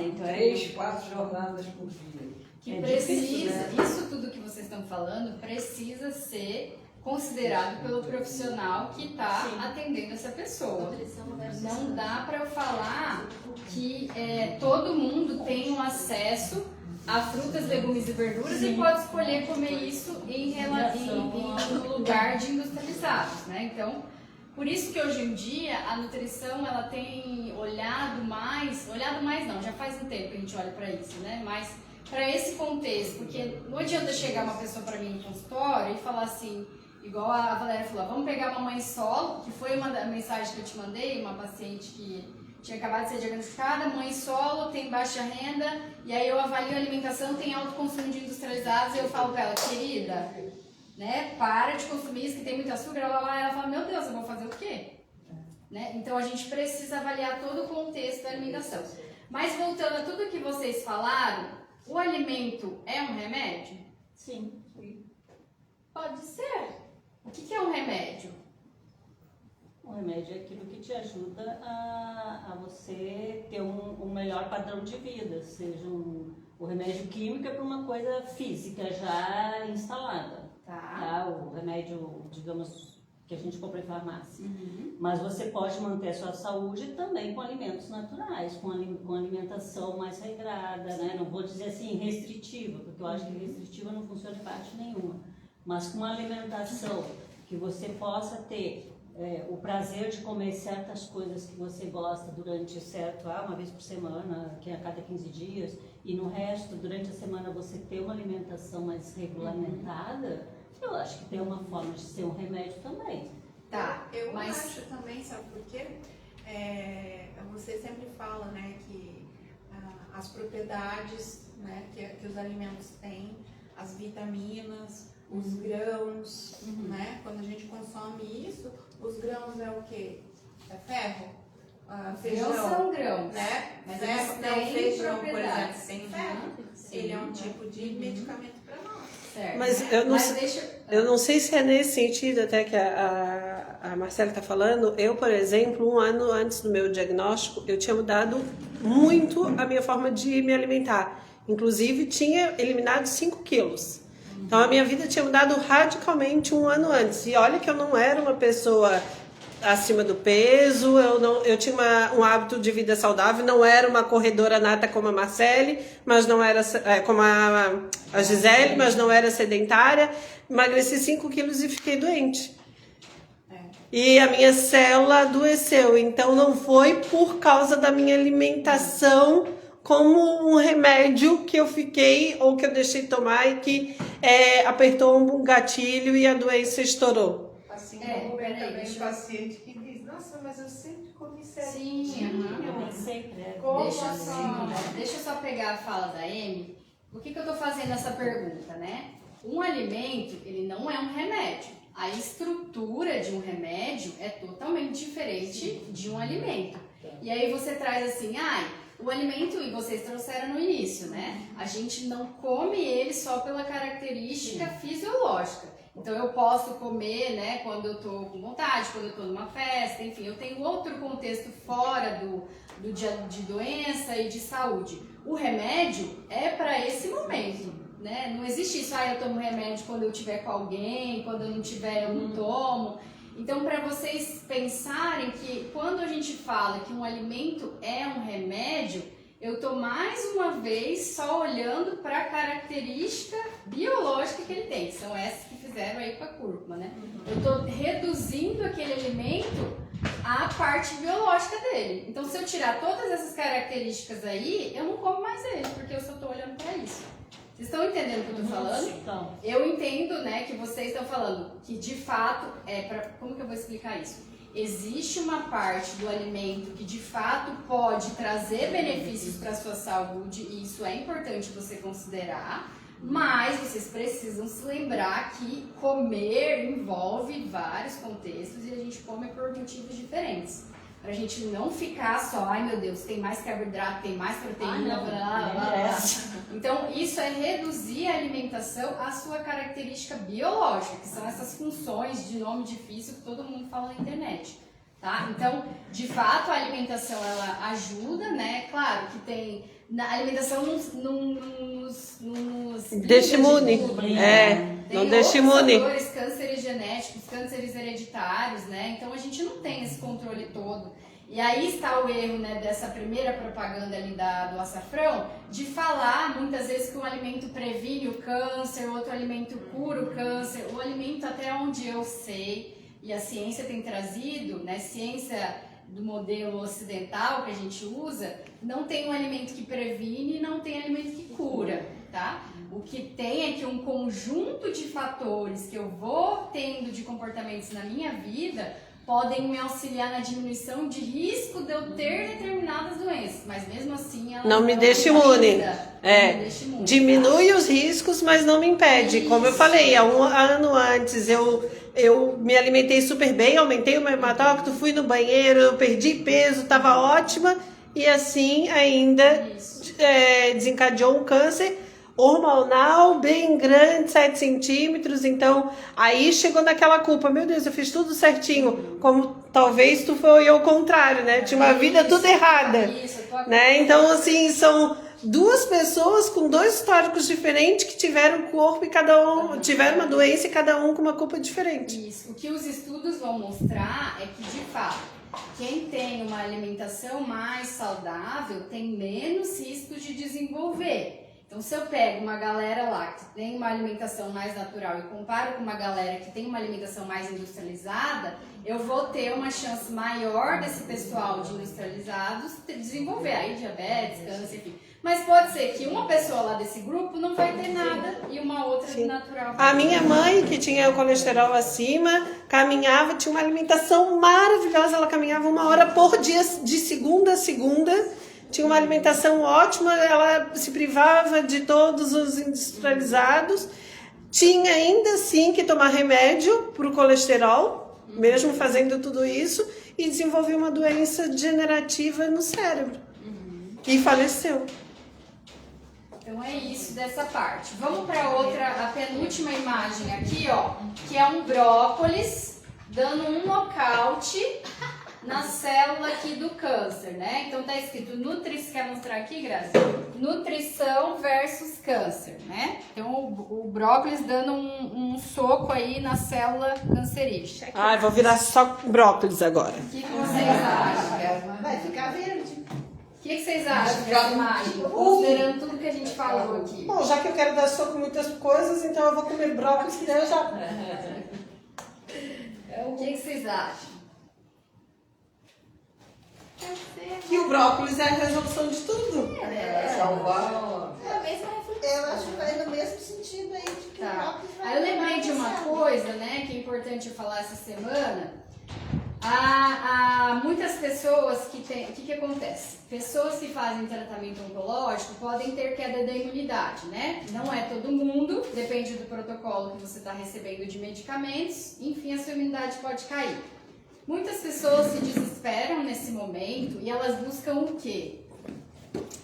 S2: Então
S11: 3, 4 jornadas por dia.
S2: Que precisa, isso tudo que vocês estão falando precisa ser considerado pelo profissional que está atendendo essa pessoa. Não dá para eu falar que todo mundo tem um acesso a frutas, legumes e verduras e pode escolher comer isso no lugar de industrializados, né? Então, por isso que hoje em dia a nutrição ela tem olhado mais não, já faz um tempo que a gente olha para isso, né? Mas para esse contexto, porque não adianta chegar uma pessoa para mim no consultório e falar assim, igual a Valéria falou, vamos pegar uma mãe solo, que foi uma mensagem que eu te mandei, uma paciente que tinha acabado de ser diagnosticada, mãe solo, tem baixa renda, e aí eu avalio a alimentação, tem alto consumo de industrializados, e eu falo pra ela, querida, né, para de consumir isso que tem muito açúcar, ela fala, meu Deus, eu vou fazer o quê? Né? Então a gente precisa avaliar todo o contexto da alimentação. Mas voltando a tudo que vocês falaram, o alimento é um remédio?
S5: Sim.
S2: Pode ser. O que é um remédio?
S5: O remédio é aquilo que te ajuda a você ter um melhor padrão de vida, seja o remédio químico é para uma coisa física já instalada. Tá? O remédio, digamos, que a gente compra em farmácia. Mas você pode manter a sua saúde também com alimentos naturais, com alimentação mais regrada, né? Não vou dizer assim restritiva, porque eu acho que restritiva não funciona de parte nenhuma. Mas com uma alimentação que você possa ter o prazer de comer certas coisas que você gosta durante uma vez por semana, que é a cada 15 dias, e no resto, durante a semana, você ter uma alimentação mais regulamentada, eu acho que tem uma forma de ser um remédio também.
S3: Tá, eu acho também, sabe por quê? Você sempre fala, né, que as propriedades, né, que os alimentos têm, as vitaminas, os grãos, né? Quando a gente consome isso, os grãos é o quê? É ferro? Feijão.
S2: Grãos são grãos,
S3: né?
S2: Mas
S3: o feijão, por exemplo, tem ferro. Ele é um tipo de medicamento para nós.
S2: Certo.
S1: Mas eu não sei se é nesse sentido até que a Marcela está falando. Eu, por exemplo, 1 ano antes do meu diagnóstico, eu tinha mudado muito a minha forma de me alimentar. Inclusive, tinha eliminado 5 quilos. Então, a minha vida tinha mudado radicalmente 1 ano antes. E olha que eu não era uma pessoa acima do peso, eu tinha um hábito de vida saudável, não era uma corredora nata como a Marcele, mas não era como a Gisele, mas não era sedentária. Emagreci 5 quilos e fiquei doente. E a minha célula adoeceu. Então, não foi por causa da minha alimentação como um remédio que eu fiquei ou que eu deixei tomar e que apertou um gatilho e a doença estourou.
S9: Assim como é também um paciente que diz, nossa, mas eu sempre comi certinho.
S2: Deixa eu só pegar a fala da Amy. Por que eu estou fazendo essa pergunta, né? Um alimento, ele não é um remédio. A estrutura de um remédio é totalmente diferente de um alimento. E aí você traz assim, o alimento, e vocês trouxeram no início, né? A gente não come ele só pela característica fisiológica. Então eu posso comer, né, quando eu tô com vontade, quando eu tô numa festa, enfim, eu tenho outro contexto fora do dia de doença e de saúde. O remédio é para esse momento, né? Não existe isso, eu tomo remédio quando eu estiver com alguém, quando eu não tiver, eu não tomo. Então, para vocês pensarem que quando a gente fala que um alimento é um remédio, eu estou mais uma vez só olhando para a característica biológica que ele tem, que são essas que fizeram aí com a cúrcuma, né? Eu estou reduzindo aquele alimento a parte biológica dele. Então, se eu tirar todas essas características aí, eu não como mais ele, porque eu só tô olhando pra isso. Vocês estão entendendo o que eu tô falando?
S5: Então,
S2: Eu entendo, né, que vocês estão falando que de fato como que eu vou explicar isso? Existe uma parte do alimento que de fato pode trazer benefícios para a sua saúde e isso é importante você considerar, mas vocês precisam se lembrar que comer envolve vários contextos e a gente come por motivos diferentes. Pra gente não ficar só, ai meu Deus, tem mais carboidrato, tem mais proteína, blá, blá, blá. Então, isso é reduzir a alimentação à sua característica biológica, que são essas funções de nome difícil que todo mundo fala na internet, tá? Então, de fato, a alimentação, ela ajuda, né? Claro que tem... A alimentação não nos
S1: deixa imune. Não deixa imune.
S2: Fatores, cânceres genéticos, cânceres hereditários, né? Então a gente não tem esse controle todo. E aí está o erro, né, dessa primeira propaganda ali do açafrão, de falar muitas vezes que um alimento previne o câncer, outro alimento cura o câncer, o alimento até onde eu sei, e a ciência tem trazido, né, ciência do modelo ocidental que a gente usa, não tem um alimento que previne e não tem alimento que cura, tá? O que tem é que um conjunto de fatores que eu vou tendo de comportamentos na minha vida podem me auxiliar na diminuição de risco de eu ter determinadas doenças, mas mesmo assim ela
S1: não me deixa imune. Diminui
S2: tá?
S1: os riscos, mas não me impede. Isso. Como eu falei, há um ano antes eu me alimentei super bem, aumentei o meu hematócrito, fui no banheiro, eu perdi peso, estava ótima e assim ainda desencadeou um câncer hormonal bem grande, 7 centímetros, então aí chegou naquela culpa, meu Deus, eu fiz tudo certinho, como talvez tu foi ao contrário, né? Tinha uma vida tudo errada, né? Então assim, são duas pessoas com dois históricos diferentes que tiveram corpo e cada um tiveram uma doença e cada um com uma culpa diferente.
S2: Isso, o que os estudos vão mostrar é que de fato quem tem uma alimentação mais saudável tem menos risco de desenvolver. Então, se eu pego uma galera lá que tem uma alimentação mais natural e comparo com uma galera que tem uma alimentação mais industrializada, eu vou ter uma chance maior desse pessoal de industrializados desenvolver aí diabetes, câncer, enfim. Mas pode ser que uma pessoa lá desse grupo não vai ter nada e uma outra natural.
S1: A minha mãe, que tinha o colesterol acima, caminhava, tinha uma alimentação maravilhosa, ela caminhava 1 hora por dia, de segunda a segunda. Tinha uma alimentação ótima, ela se privava de todos os industrializados. Tinha ainda assim que tomar remédio para o colesterol, mesmo fazendo tudo isso, e desenvolveu uma doença degenerativa no cérebro. E faleceu.
S2: Então é isso dessa parte. Vamos para outra, a penúltima imagem aqui, ó, que é um brócolis dando um nocaute na célula aqui do câncer, né? Então tá escrito quer mostrar aqui, Grazi? Nutrição versus câncer, né? Então o brócolis dando um soco aí na célula cancerígena.
S1: Ah, vou virar só brócolis agora.
S2: O que vocês acham?
S10: Vai ficar verde.
S2: O que vocês acham dessa imagem? Considerando tudo que a gente falou aqui.
S1: Bom, já que eu quero dar soco em muitas coisas, então eu vou comer brócolis, que daí eu já...
S2: O que vocês acham?
S1: Que o brócolis é a resolução de tudo.
S11: Salvar.
S10: Eu acho que vai no mesmo sentido aí. De que o brócolis vai
S2: Aí eu lembrei de uma coisa, né, que é importante eu falar essa semana. Há muitas pessoas que tem... O que acontece? Pessoas que fazem tratamento oncológico podem ter queda da imunidade, né? Não é todo mundo, depende do protocolo que você está recebendo de medicamentos, enfim, a sua imunidade pode cair. Muitas pessoas se desesperam nesse momento e elas buscam o quê?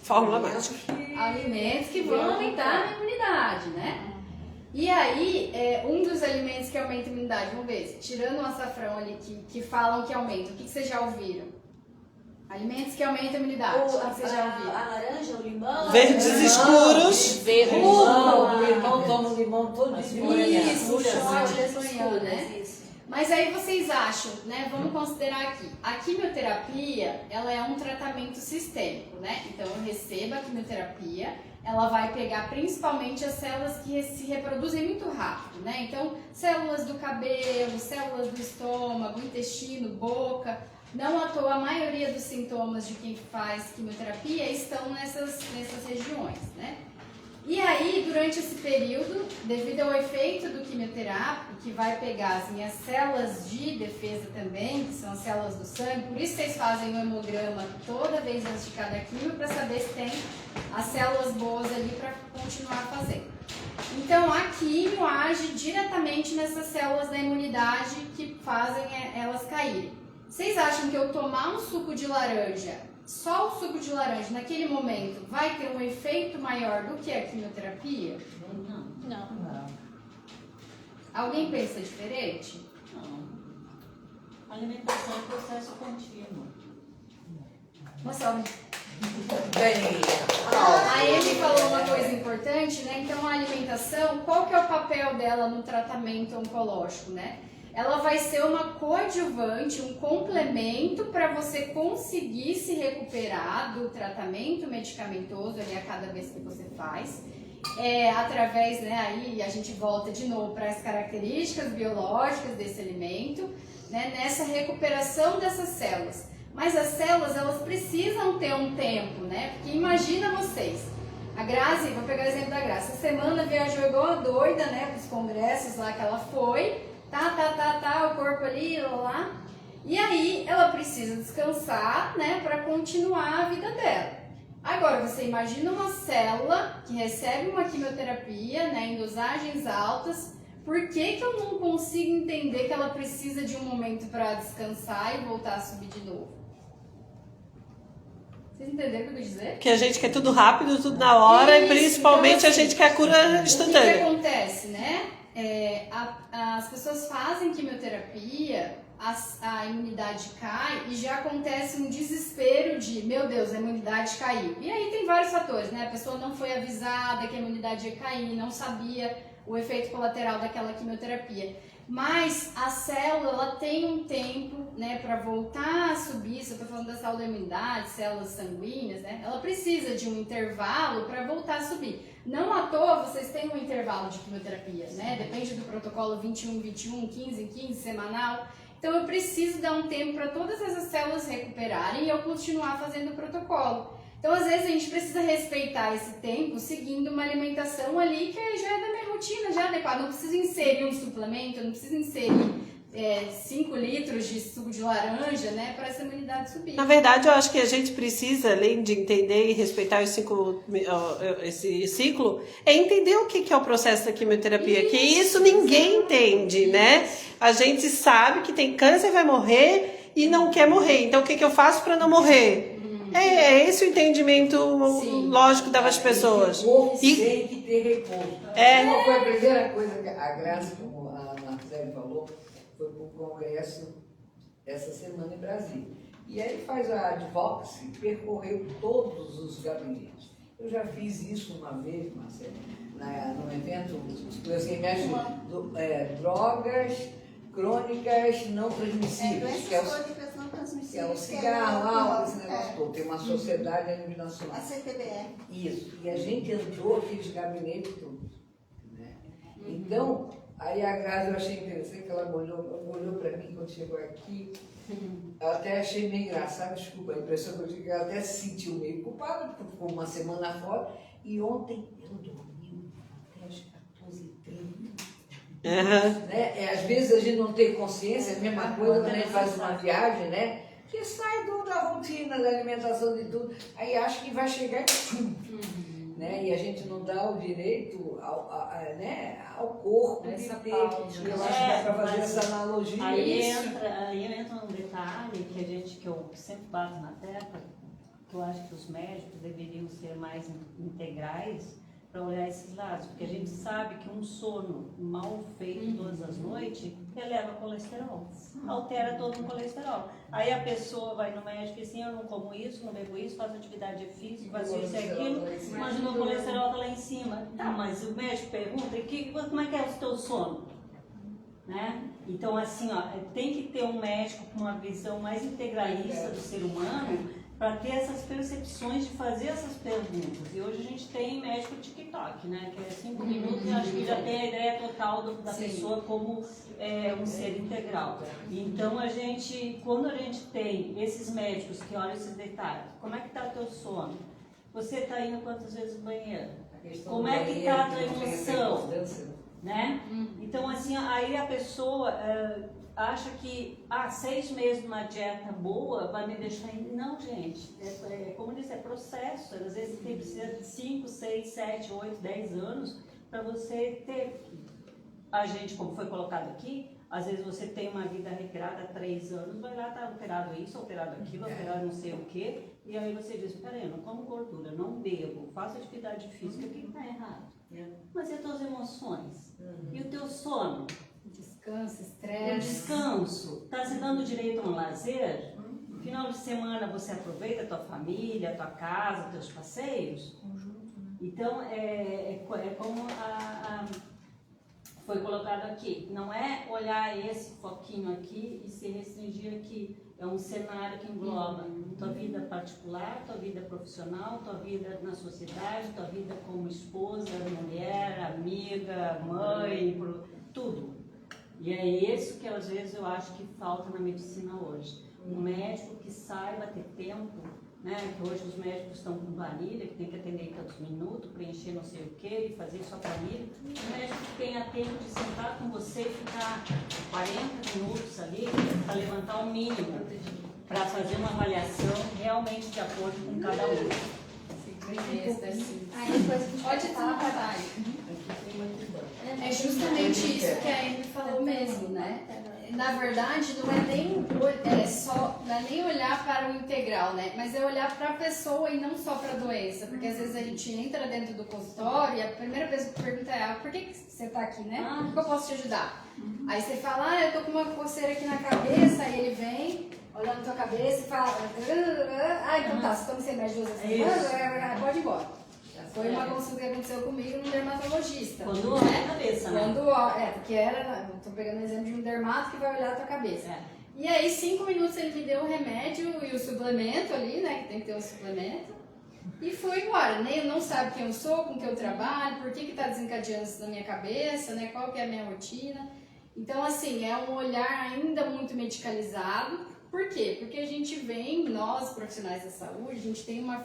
S1: Fórmula mágica.
S2: Alimentos que vão aumentar a imunidade, né? E aí, um dos alimentos que aumenta a imunidade, vamos ver, tirando o açafrão ali que falam que aumenta, o que vocês já ouviram? Alimentos que aumentam a imunidade, o que vocês já ouviram?
S7: A laranja, o limão.
S1: Verdes escuros.
S5: Verde, limão, toma o limão todo dia.
S2: Isso, sonho, né? Mas aí vocês acham, né? Vamos considerar aqui. A quimioterapia, ela é um tratamento sistêmico, né? Então eu recebo a quimioterapia, ela vai pegar principalmente as células que se reproduzem muito rápido, né? Então, células do cabelo, células do estômago, intestino, boca. Não à toa, a maioria dos sintomas de quem faz quimioterapia estão nessas regiões, né? E aí, durante esse período, devido ao efeito do quimioterápico, que vai pegar as minhas células de defesa também, que são as células do sangue, por isso vocês fazem o hemograma toda vez antes de cada quimio, para saber se tem as células boas ali para continuar fazendo. Então, a quimio age diretamente nessas células da imunidade que fazem elas caírem. Vocês acham que eu tomar um suco de laranja, só o suco de laranja naquele momento, vai ter um efeito maior do que a quimioterapia?
S5: Não.
S2: Alguém pensa diferente?
S5: Não. A alimentação é um processo contínuo.
S2: Moça,
S11: Bem,
S2: a Amy falou uma coisa importante, né? Então, a alimentação, qual que é o papel dela no tratamento oncológico, né? Ela vai ser uma coadjuvante, um complemento para você conseguir se recuperar do tratamento medicamentoso ali a cada vez que você faz. Através, né, aí a gente volta de novo para as características biológicas desse alimento, né, nessa recuperação dessas células. Mas as células, elas precisam ter um tempo, né? Porque imagina vocês, a Grazi, vou pegar o exemplo da Grazi, essa semana viajou igual a doida, né, para os congressos lá que ela foi, o corpo ali, lá. E aí ela precisa descansar, né, para continuar a vida dela. Agora, você imagina uma célula que recebe uma quimioterapia, né, em dosagens altas, por que eu não consigo entender que ela precisa de um momento para descansar e voltar a subir de novo? Vocês entenderam o que eu quis dizer?
S1: Que a gente quer tudo rápido, tudo na hora,
S2: Isso,
S1: e principalmente
S2: então,
S1: a gente quer a cura instantânea.
S2: O que acontece, né? As pessoas fazem quimioterapia, a imunidade cai e já acontece um desespero de, meu Deus, a imunidade caiu. E aí tem vários fatores, né? A pessoa não foi avisada que a imunidade ia cair, não sabia o efeito colateral daquela quimioterapia. Mas a célula, ela tem um tempo, né, para voltar a subir. Se eu estou falando da célula da imunidade, células sanguíneas, né? Ela precisa de um intervalo para voltar a subir. Não à toa vocês têm um intervalo de quimioterapia, né? Depende do protocolo 21-21, 15-15, semanal. Então eu preciso dar um tempo para todas essas células recuperarem e eu continuar fazendo o protocolo. Então às vezes a gente precisa respeitar esse tempo seguindo uma alimentação ali que já é da minha rotina, já adequada. Não preciso inserir um suplemento, eu não preciso inserir 5 litros de suco de laranja, né, para essa imunidade subir.
S1: Na verdade, eu acho que a gente precisa, além de entender e respeitar esse ciclo, é entender o que é o processo da quimioterapia, que isso ninguém entende, né? A gente sabe que tem câncer, vai morrer e não quer morrer. Então, o que eu faço para não morrer? É esse o entendimento lógico das pessoas.
S11: Tem que ter repouso. Uma foi a primeira coisa que a Graça, como a Marcele falou, foi para o congresso essa semana em Brasília. E aí faz a advocacy, percorreu todos os gabinetes. Eu já fiz isso uma vez, Marcelo, num evento assim, drogas crônicas não transmissíveis.
S10: Crônicas não transmissíveis.
S11: Que é o cigarro, esse negócio todo. Tem uma sociedade a nível nacional.
S10: A CTBR.
S11: Isso. E a gente entrou aqueles gabinetes todos. Né? Então, aí a Grazi, eu achei interessante que ela olhou para mim quando chegou aqui. Eu até achei meio engraçado, desculpa, a impressão que eu tive, que ela até se sentiu meio culpada, porque ficou uma semana fora. E ontem eu dormi até as 14h30. Né? Às vezes a gente não tem consciência, a mesma coisa quando a gente faz uma viagem, né? Que sai da rotina, da alimentação, de tudo. Aí acha que vai chegar e né? E a gente não dá o direito ao corpo de ter. Eu acho que dá para fazer essa analogia.
S5: Aí entra um detalhe que eu sempre bato na tecla, que eu acho que os médicos deveriam ser mais integrais para olhar esses lados, porque a gente sabe que um sono mal feito todas as noites eleva colesterol, altera todo o colesterol. Aí a pessoa vai no médico e assim, eu não como isso, não bebo isso, faço atividade física, faço isso e aquilo, mas o meu colesterol está lá em cima. Tá, mas o médico pergunta, como é que é o teu sono? Né? Então assim, tem que ter um médico com uma visão mais integralista do ser humano, para ter essas percepções de fazer essas perguntas. E hoje a gente tem médico TikTok, né? Que é 5 minutos e acho que já tem a ideia total da pessoa como um ser integral. Então quando a gente tem esses médicos que olham esses detalhes, como é que está o teu sono? Você está indo quantas vezes no banheiro? Como é que está a tua emoção? Né? Então assim, aí a pessoa acha que 6 meses numa dieta boa vai me deixar... Não, gente, como disse, é processo. Às vezes você precisa de 5, 6, 7, 8, 10 anos para você ter... A gente, como foi colocado aqui, às vezes você tem uma vida regrada há 3 anos, vai lá, tá alterado isso, alterado aquilo, alterado não sei o quê, e aí você diz, peraí, eu não como gordura, não bebo, faço atividade física, o que está errado? Mas e as tuas emoções? E o teu sono?
S2: Descanso,
S5: O
S2: estresse.
S5: descanso. Está se dando direito a um lazer? Final de semana você aproveita a tua família, a tua casa, teus passeios? Então, é como foi colocado aqui. Não é olhar esse foquinho aqui e se restringir aqui. É um cenário que engloba tua vida particular, tua vida profissional, tua vida na sociedade, tua vida como esposa, mulher, amiga, mãe, tudo. E é isso que às vezes eu acho que falta na medicina hoje. Um médico que saiba ter tempo, né? Que hoje os médicos estão com planilha, que tem que atender tantos minutos, preencher não sei o que, e fazer sua planilha. Um médico que tenha tempo de sentar com você e ficar 40 minutos ali para levantar o mínimo, para fazer uma avaliação realmente de acordo com cada um.
S2: Pode falar, É justamente isso que a Amy falou mesmo, né? Na verdade, não é nem olhar para o integral, né? Mas é olhar para a pessoa e não só para a doença. Porque às vezes a gente entra dentro do consultório e a primeira coisa que pergunta é por que você está aqui, né? Por que eu posso te ajudar? Aí você fala, eu tô com uma coceira aqui na cabeça, aí ele vem, olhando na tua cabeça e fala, então tá, você toma esse remédio 2 semanas, pode ir embora. Foi uma consulta que aconteceu comigo num dermatologista.
S5: Quando olha a cabeça, né?
S2: Porque tô pegando o exemplo de um dermato que vai olhar a tua cabeça. E aí, 5 minutos ele me deu o remédio e o suplemento ali, né? Que tem que ter um suplemento. E foi embora. Nem não sabe quem eu sou, com que eu trabalho, por que tá desencadeando isso na minha cabeça, né? Qual que é a minha rotina. Então, assim, é um olhar ainda muito medicalizado. Por quê? Porque a gente vem, nós profissionais da saúde, a gente tem uma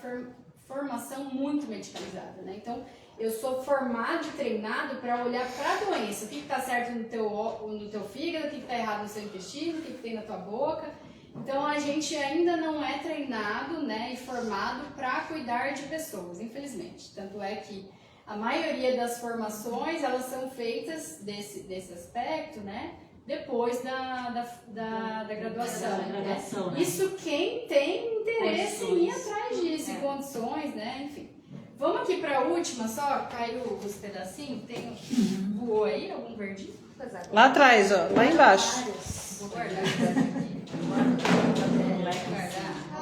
S2: formação muito medicalizada, né? Então, eu sou formado e treinado para olhar para a doença. O que está certo no teu fígado, o que está errado no seu intestino, o que tem na tua boca. Então, a gente ainda não é treinado, né, e formado para cuidar de pessoas, infelizmente. Tanto é que a maioria das formações, elas são feitas desse aspecto, né, depois da graduação. Né? Isso quem tem interesse em ir atrás disso, condições, né? Enfim. Vamos aqui para a última só, caiu os pedacinhos, voou aí algum verdinho?
S1: Lá atrás, ó, lá embaixo.
S2: Vou guardar.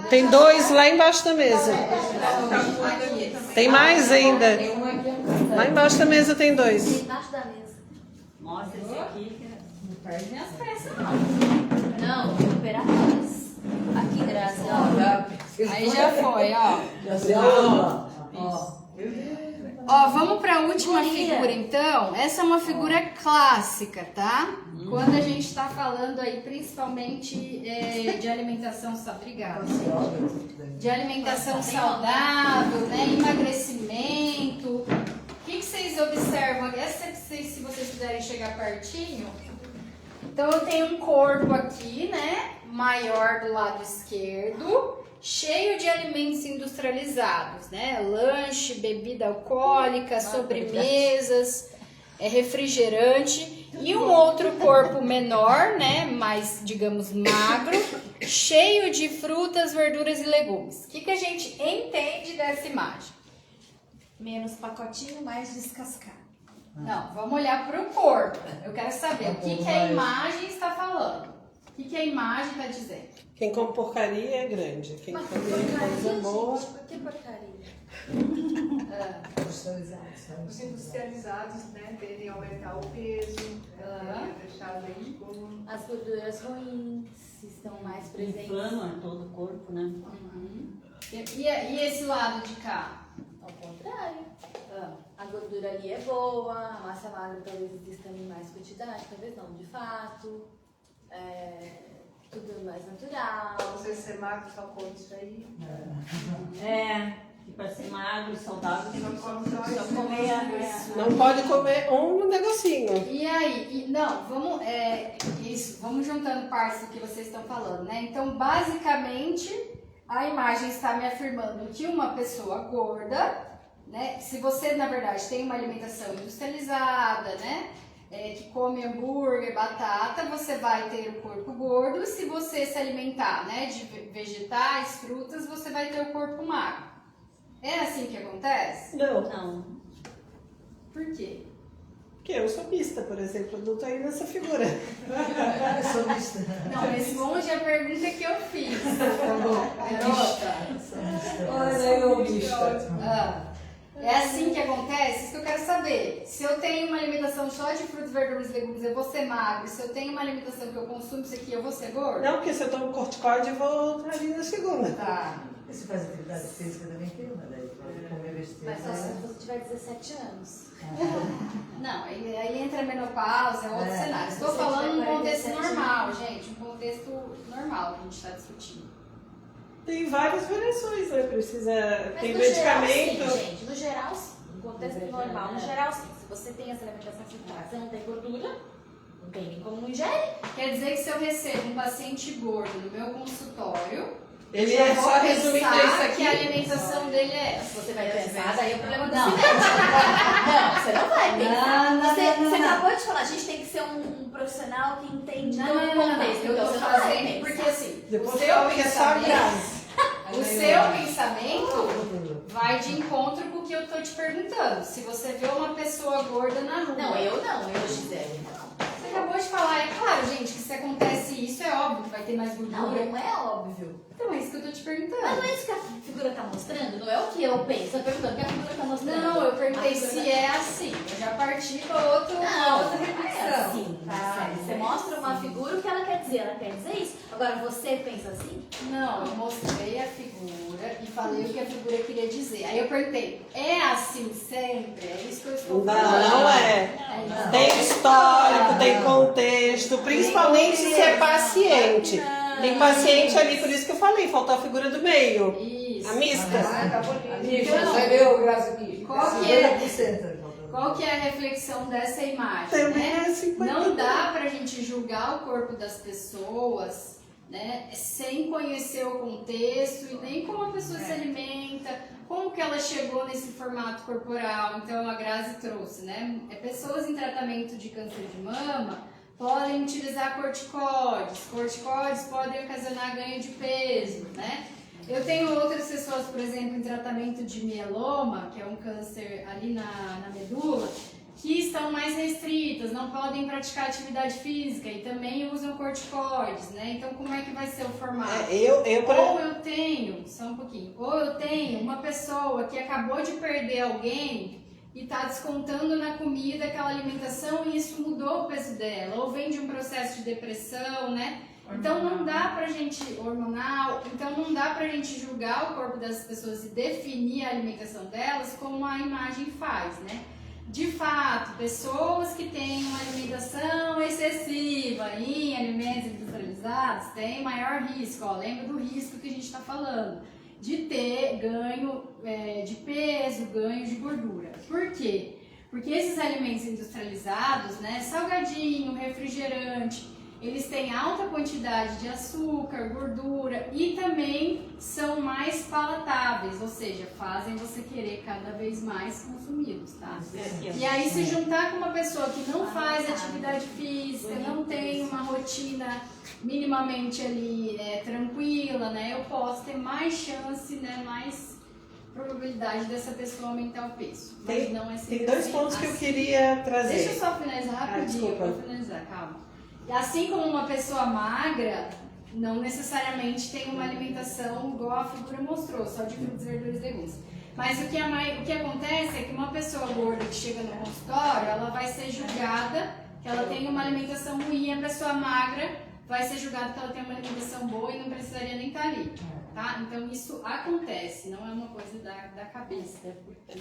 S1: Tem 2 lá embaixo da mesa. Tem mais ainda. Lá embaixo da mesa tem 2.
S7: Embaixo da mesa.
S5: Mostra esse aqui.
S2: Não perde minhas peças, não.
S7: Não, operações. Aqui, Grazi, ó.
S2: Aí já foi, ó. Ó, vamos para a última figura, então. Essa é uma figura clássica, tá? Quando a gente está falando aí, principalmente de alimentação saudável. De alimentação saudável, né? Emagrecimento. O que vocês observam? Se vocês puderem chegar pertinho. Então, eu tenho um corpo aqui, né? Maior do lado esquerdo, cheio de alimentos industrializados, né? Lanche, bebida alcoólica, sobremesas, refrigerante. E um outro corpo menor, né? Mais, digamos, magro, cheio de frutas, verduras e legumes. O que a gente entende dessa imagem?
S7: Menos pacotinho, mais descascado.
S2: Não, vamos olhar para o corpo. Eu quero saber o que a imagem está falando. O que a imagem está dizendo?
S1: Quem come porcaria é grande. Quem come coisa boa...
S7: Por que porcaria?
S9: Os industrializados, né, tendem a aumentar o peso, deixar bem como...
S7: As gorduras ruins estão mais presentes.
S5: Inflama todo o corpo, né?
S2: E esse lado de cá?
S7: Ao contrário. A gordura ali é boa, a massa magra talvez exista em mais quantidade, talvez não, de fato. Tudo mais natural.
S9: Você ser magro só come isso aí.
S5: E para ser magro e saudável, tem que
S9: Só
S5: comer.
S1: Não pode comer um negocinho.
S2: E aí, vamos juntando partes do que vocês estão falando, né? Então, basicamente, a imagem está me afirmando que uma pessoa gorda, né? Se você, na verdade, tem uma alimentação industrializada, né? Que come hambúrguer, batata, você vai ter o corpo gordo. E se você se alimentar, né, de vegetais, frutas, você vai ter o corpo magro. É assim que acontece?
S5: Não.
S2: Por quê?
S1: Porque eu sou mista, por exemplo, eu não tô aí nessa figura.
S12: Eu sou mista.
S2: Não, responde a pergunta que eu fiz.
S1: Tá bom.
S12: Olha eu, mista.
S2: É assim que acontece? Isso que eu quero saber. Se eu tenho uma alimentação só de frutas, verduras e legumes, eu vou ser magro. Se eu tenho uma alimentação que eu consumo isso aqui, eu vou ser gordo?
S1: Não, porque se eu tomo corticóide, eu vou ali na segunda.
S2: Tá.
S12: E se faz atividade física também queima, daí pode comer besteira.
S7: Mas só se você tiver 17 anos.
S2: Não, aí entra a menopausa, é outro cenário. Estou
S7: Você
S2: falando
S7: tiver
S2: um contexto
S7: 47
S2: normal, gente. Um contexto normal que a gente está discutindo.
S1: Tem várias variações, né? Precisa.
S7: Mas
S1: Tem
S7: no
S1: medicamento.
S7: geral, sim, gente. No geral, sim. No contexto normal. No geral, sim. Se você tem essa alimentação saudável, você não tem gordura, não tem nem como não ingere.
S2: Quer dizer que se eu recebo um paciente gordo no meu consultório,
S1: Ele
S2: já
S1: é
S2: vou
S1: só resumindo
S2: pensar
S1: isso aqui.
S2: que a alimentação dele é essa.
S7: Você vai pensar, daí é o problema do
S2: Não.
S7: acidente. Não, você não vai pensar.
S2: Não,
S7: Você acabou de falar, a gente tem que ser um profissional que entende todo o contexto.
S2: Eu
S7: Então,
S2: tô
S7: você não vai
S2: fazendo
S7: pensar.
S2: porque assim,
S1: Depois
S2: o seu
S1: fala que é só
S2: pensamento,
S1: graça.
S2: o seu pensamento vai de encontro com o que eu tô te perguntando. Se você vê uma pessoa gorda na rua.
S7: Não, eu, Gisele.
S2: Você acabou de falar, é claro, gente, que se acontece isso, é óbvio que vai ter mais gordura.
S7: Não é óbvio.
S2: Então é isso que eu tô te perguntando.
S7: Mas não é isso que a figura tá mostrando? Não é o que eu penso. Eu tô perguntando o que a figura tá mostrando.
S2: Não, eu perguntei
S7: A figura
S2: se é assim. Eu já parti para outra reflexão.
S7: É assim, você mostra uma figura, o que ela quer dizer? Ela quer dizer isso. Agora, você pensa assim?
S2: Não, eu mostrei a figura e falei o que a figura queria dizer. Aí eu perguntei, é assim sempre? É isso que eu estou falando.
S1: Não é. Tem histórico, tem contexto, principalmente se é paciente. Tem paciente ali, por isso que eu falei, faltou a figura do meio.
S2: Isso.
S1: A mista.
S12: Mista, você viu, graças aqui.
S2: Qual que é a reflexão dessa imagem?
S1: Também
S2: né?
S1: é 50.
S2: Não dá pra gente julgar o corpo das pessoas, né, sem conhecer o contexto e nem como a pessoa se alimenta, como que ela chegou nesse formato corporal. Então a Grazi trouxe, né? Pessoas em tratamento de câncer de mama podem utilizar corticoides. Corticoides podem ocasionar ganho de peso, né? Eu tenho outras pessoas, por exemplo, em tratamento de mieloma, que é um câncer ali na medula, que estão mais restritas, não podem praticar atividade física e também usam corticoides, né? Então, como é que vai ser o formato? Ou eu tenho, só um pouquinho, ou eu tenho uma pessoa que acabou de perder alguém e está descontando na comida aquela alimentação e isso mudou o peso dela, ou vem de um processo de depressão, né? Então não dá pra gente, hormonal, então não dá pra gente julgar o corpo das pessoas e definir a alimentação delas como a imagem faz, né? De fato, pessoas que têm uma alimentação excessiva em alimentos industrializados têm maior risco, ó, lembra do risco que a gente está falando, de ter ganho de peso, ganho de gordura. Por quê? Porque esses alimentos industrializados, né, salgadinho, refrigerante, eles têm alta quantidade de açúcar, gordura e também são mais palatáveis, ou seja, fazem você querer cada vez mais consumi-los, tá? E aí se juntar com uma pessoa que não faz atividade física, não tem uma rotina minimamente ali tranquila, né? Eu posso ter mais chance, né? Mais probabilidade dessa pessoa aumentar o peso. Mas não é sempre
S1: Tem dois
S2: assim.
S1: pontos que eu queria trazer.
S2: Deixa eu só finalizar rapidinho para finalizar, calma. Assim como uma pessoa magra não necessariamente tem uma alimentação igual a figura mostrou, só de frutas, verduras e legumes. Mas o que acontece é que uma pessoa gorda que chega no consultório, ela vai ser julgada que ela tem uma alimentação ruim, a pessoa magra vai ser julgada que ela tem uma alimentação boa e não precisaria nem estar ali. tá? Então isso acontece, não é uma coisa da cabeça, porque...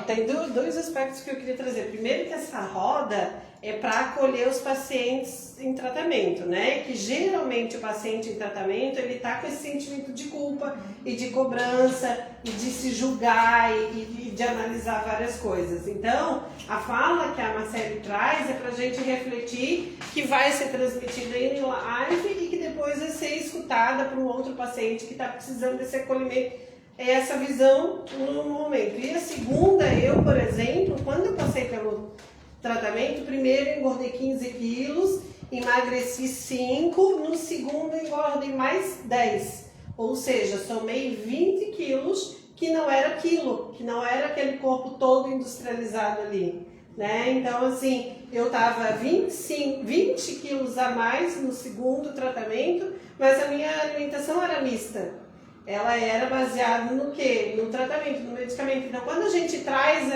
S1: Tem dois aspectos que eu queria trazer. Primeiro que essa roda é para acolher os pacientes em tratamento, né? Que geralmente o paciente em tratamento, ele tá com esse sentimento de culpa e de cobrança e de se julgar e de analisar várias coisas. Então, a fala que a Marcele traz é pra gente refletir, que vai ser transmitida em live e que depois vai ser escutada por um outro paciente que está precisando desse acolhimento. É essa visão no momento. E a segunda, eu, por exemplo, quando eu passei pelo tratamento, primeiro eu engordei 15 quilos, emagreci 5, no segundo eu engordei mais 10. Ou seja, somei 20 quilos, que não era quilo, que não era aquele corpo todo industrializado ali, né? Então, assim, eu tava 20 quilos a mais no segundo tratamento, mas a minha alimentação era mista. Ela era baseada no quê? No tratamento, no medicamento. Então, quando a gente traz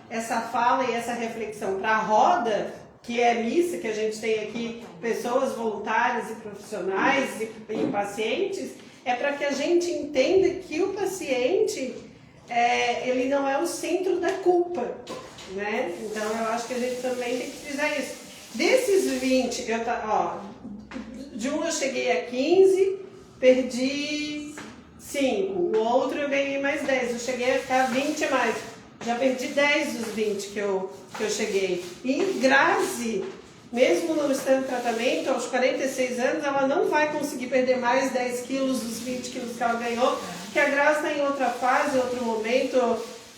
S1: essa fala e essa reflexão para a roda, que é missa, que a gente tem aqui pessoas voluntárias e profissionais e pacientes, é para que a gente entenda que o paciente, ele não é o centro da culpa, né? Então, eu acho que a gente também tem que frisar isso. Desses 20, de um eu cheguei a 15, perdi 5, o outro eu ganhei mais 10, eu cheguei a ficar 20 a mais, já perdi 10 dos 20 que eu cheguei. E Grazi, mesmo não estando em tratamento, aos 46 anos, ela não vai conseguir perder mais 10 quilos dos 20 quilos que ela ganhou, porque a Grazi está em outra fase, outro momento,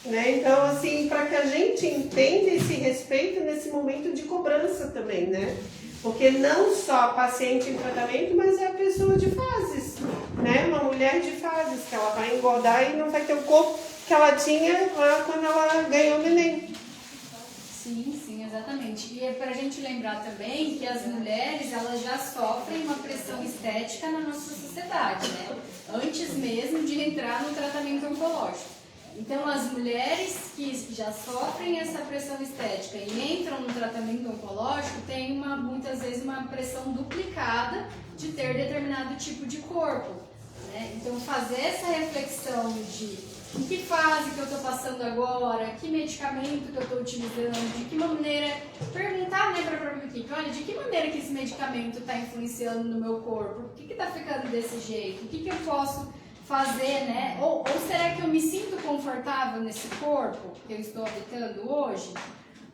S1: né? Então, assim, para que a gente entenda e se respeite nesse momento de cobrança também, né? Porque não só a paciente em tratamento, mas é a pessoa de fases, né? Uma mulher de fases, que ela vai engordar e não vai ter o corpo que ela tinha lá quando ela ganhou o neném.
S2: Sim, exatamente. E é pra gente lembrar também que as mulheres, elas já sofrem uma pressão estética na nossa sociedade, né? Antes mesmo de entrar no tratamento oncológico. Então, as mulheres que já sofrem essa pressão estética e entram no tratamento oncológico têm muitas vezes uma pressão duplicada de ter determinado tipo de corpo, né? Então, fazer essa reflexão de em que fase que eu estou passando agora, que medicamento que eu estou utilizando, de que maneira, perguntar, né, para a própria equipe, olha, de que maneira que esse medicamento está influenciando no meu corpo, por que está ficando desse jeito, o que eu posso fazer, né? Ou será que eu me sinto confortável nesse corpo que eu estou habitando hoje?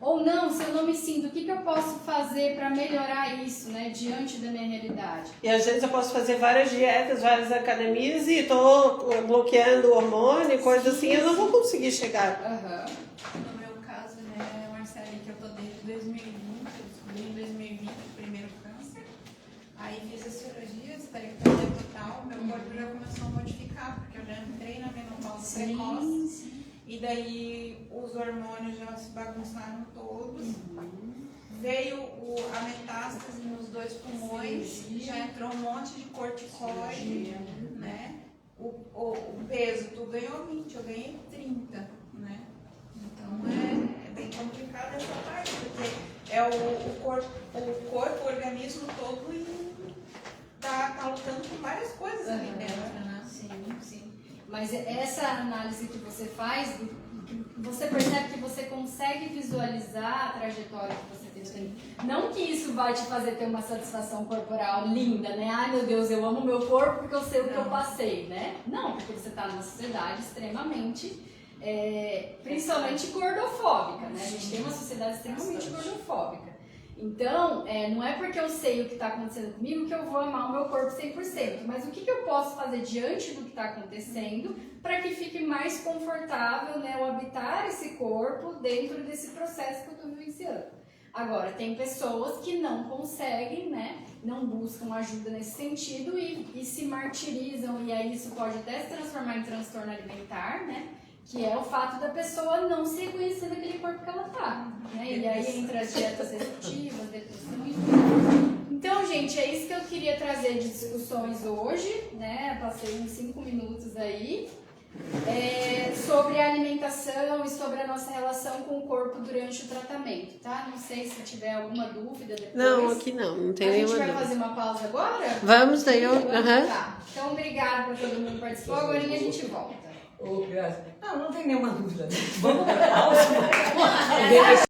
S2: Ou não, se eu não me sinto, o que eu posso fazer para melhorar isso, né, diante da minha realidade?
S1: E às vezes eu posso fazer várias dietas, várias academias e estou bloqueando o hormônio, coisa assim, eu não vou conseguir chegar.
S3: No meu caso, né, Marcele, que eu tô desde 2020, eu descobri em 2020 o primeiro câncer. Aí fiz a cirurgia, esterectomia total, meu corpo já começou a modificar, porque eu já entrei na menopausa precoce. E daí os hormônios já se bagunçaram todos. Veio a metástase nos 2 pulmões, já entrou um monte de corticoide, né? O peso, tu ganhou 20, eu ganhei 30, né? Então é bem complicado essa parte, porque é o corpo, o organismo todo tá lutando com várias coisas ali dentro, né?
S2: Sim. Mas essa análise que você faz, você percebe que você consegue visualizar a trajetória que você tem. Não que isso vai te fazer ter uma satisfação corporal linda, né? Ai meu Deus, eu amo meu corpo porque eu sei o que eu passei, né? Não, porque você está numa sociedade extremamente, principalmente gordofóbica, né? A gente tem uma sociedade extremamente gordofóbica. Então, não é porque eu sei o que está acontecendo comigo que eu vou amar o meu corpo 100%, mas o que eu posso fazer diante do que está acontecendo para que fique mais confortável, né, eu habitar esse corpo dentro desse processo que eu estou vivenciando. Agora, tem pessoas que não conseguem, né, não buscam ajuda nesse sentido e se martirizam, e aí isso pode até se transformar em transtorno alimentar, né? Que é o fato da pessoa não se reconhecer naquele corpo que ela tá, né? E aí entra as dietas restritivas, depressão e tudo. Então, gente, é isso que eu queria trazer de discussões hoje, né? Passei uns 5 minutos aí. Sobre a alimentação e sobre a nossa relação com o corpo durante o tratamento, tá? Não sei se tiver alguma dúvida depois.
S1: Não, aqui não tem nenhuma dúvida.
S2: A gente vai fazer uma pausa agora?
S1: Vamos, daí eu...
S2: Tá. Então, obrigada por todo mundo que participou. Agora a gente volta.
S11: Ô, Graça. Não tem nenhuma dúvida. Vamos para a próxima.